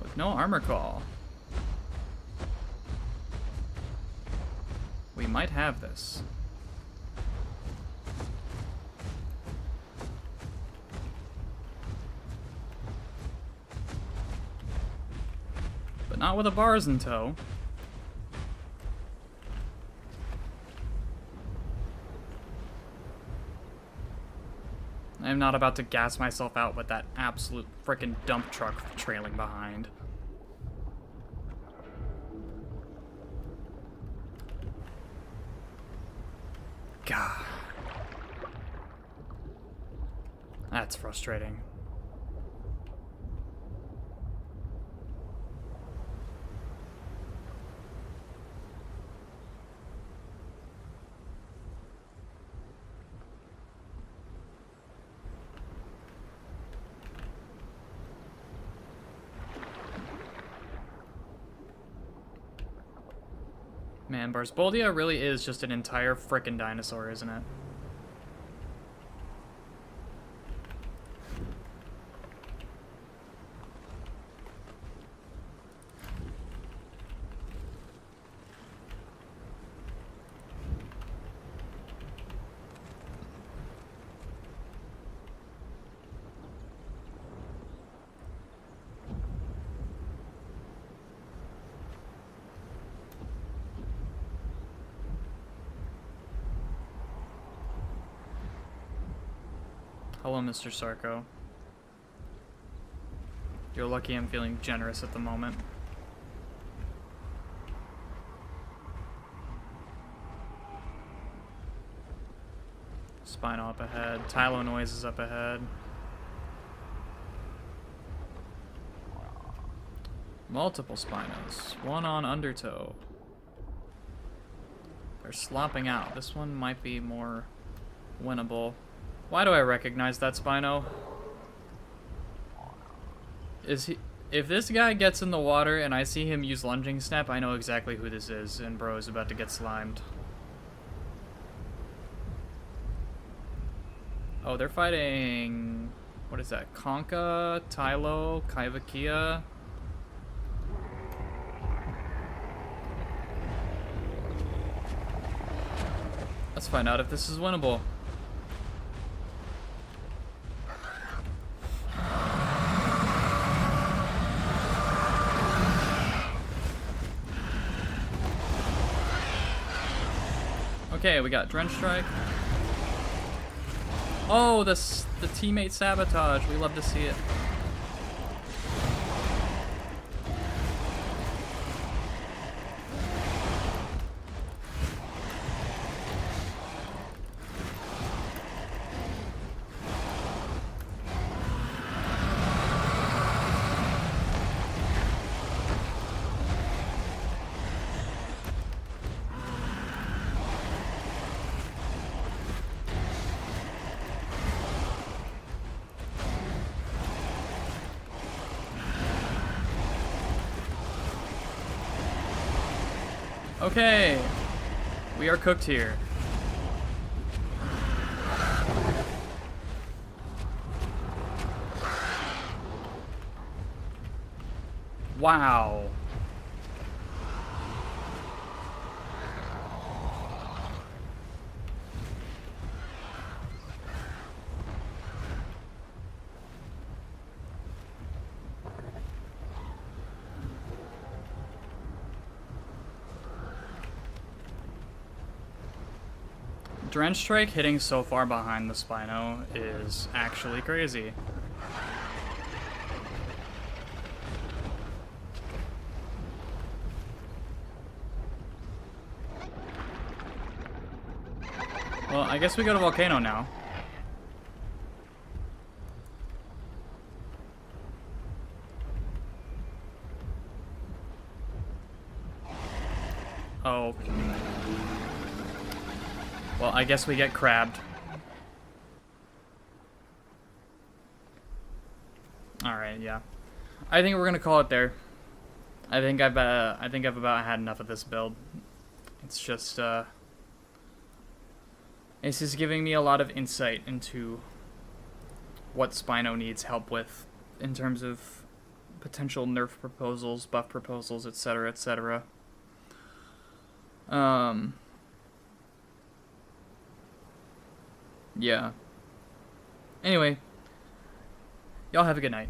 S1: with no armor call, we might have this. But not with the bars in tow. I'm not about to gas myself out with that absolute frickin' dump truck trailing behind. God. That's frustrating. Man, Barsboldia really is just an entire frickin' dinosaur, isn't it? Hello, Mr. Sarko. You're lucky I'm feeling generous at the moment. Spino up ahead. Tylo Noise is up ahead. Multiple Spinos. One on Undertow. They're slopping out. This one might be more winnable. Why do I recognize that Spino? If this guy gets in the water and I see him use Lunging Snap, I know exactly who this is, and bro is about to get slimed. Oh, they're fighting... what is that? Conka, Tylo, Kaivakia. Let's find out if this is winnable. Okay, we got Drench Strike. Oh, the teammate sabotage. We love to see it. Okay, we are cooked here. Wow. Drench Strike hitting so far behind the Spino is actually crazy. Well, I guess we go to Volcano now. Oh. Well, I guess we get crabbed. Alright, yeah. I think we're gonna call it there. I think I've about had enough of this build. It's just this is giving me a lot of insight into what Spino needs help with in terms of potential nerf proposals, buff proposals, etc., etc. Yeah. Anyway, y'all have a good night.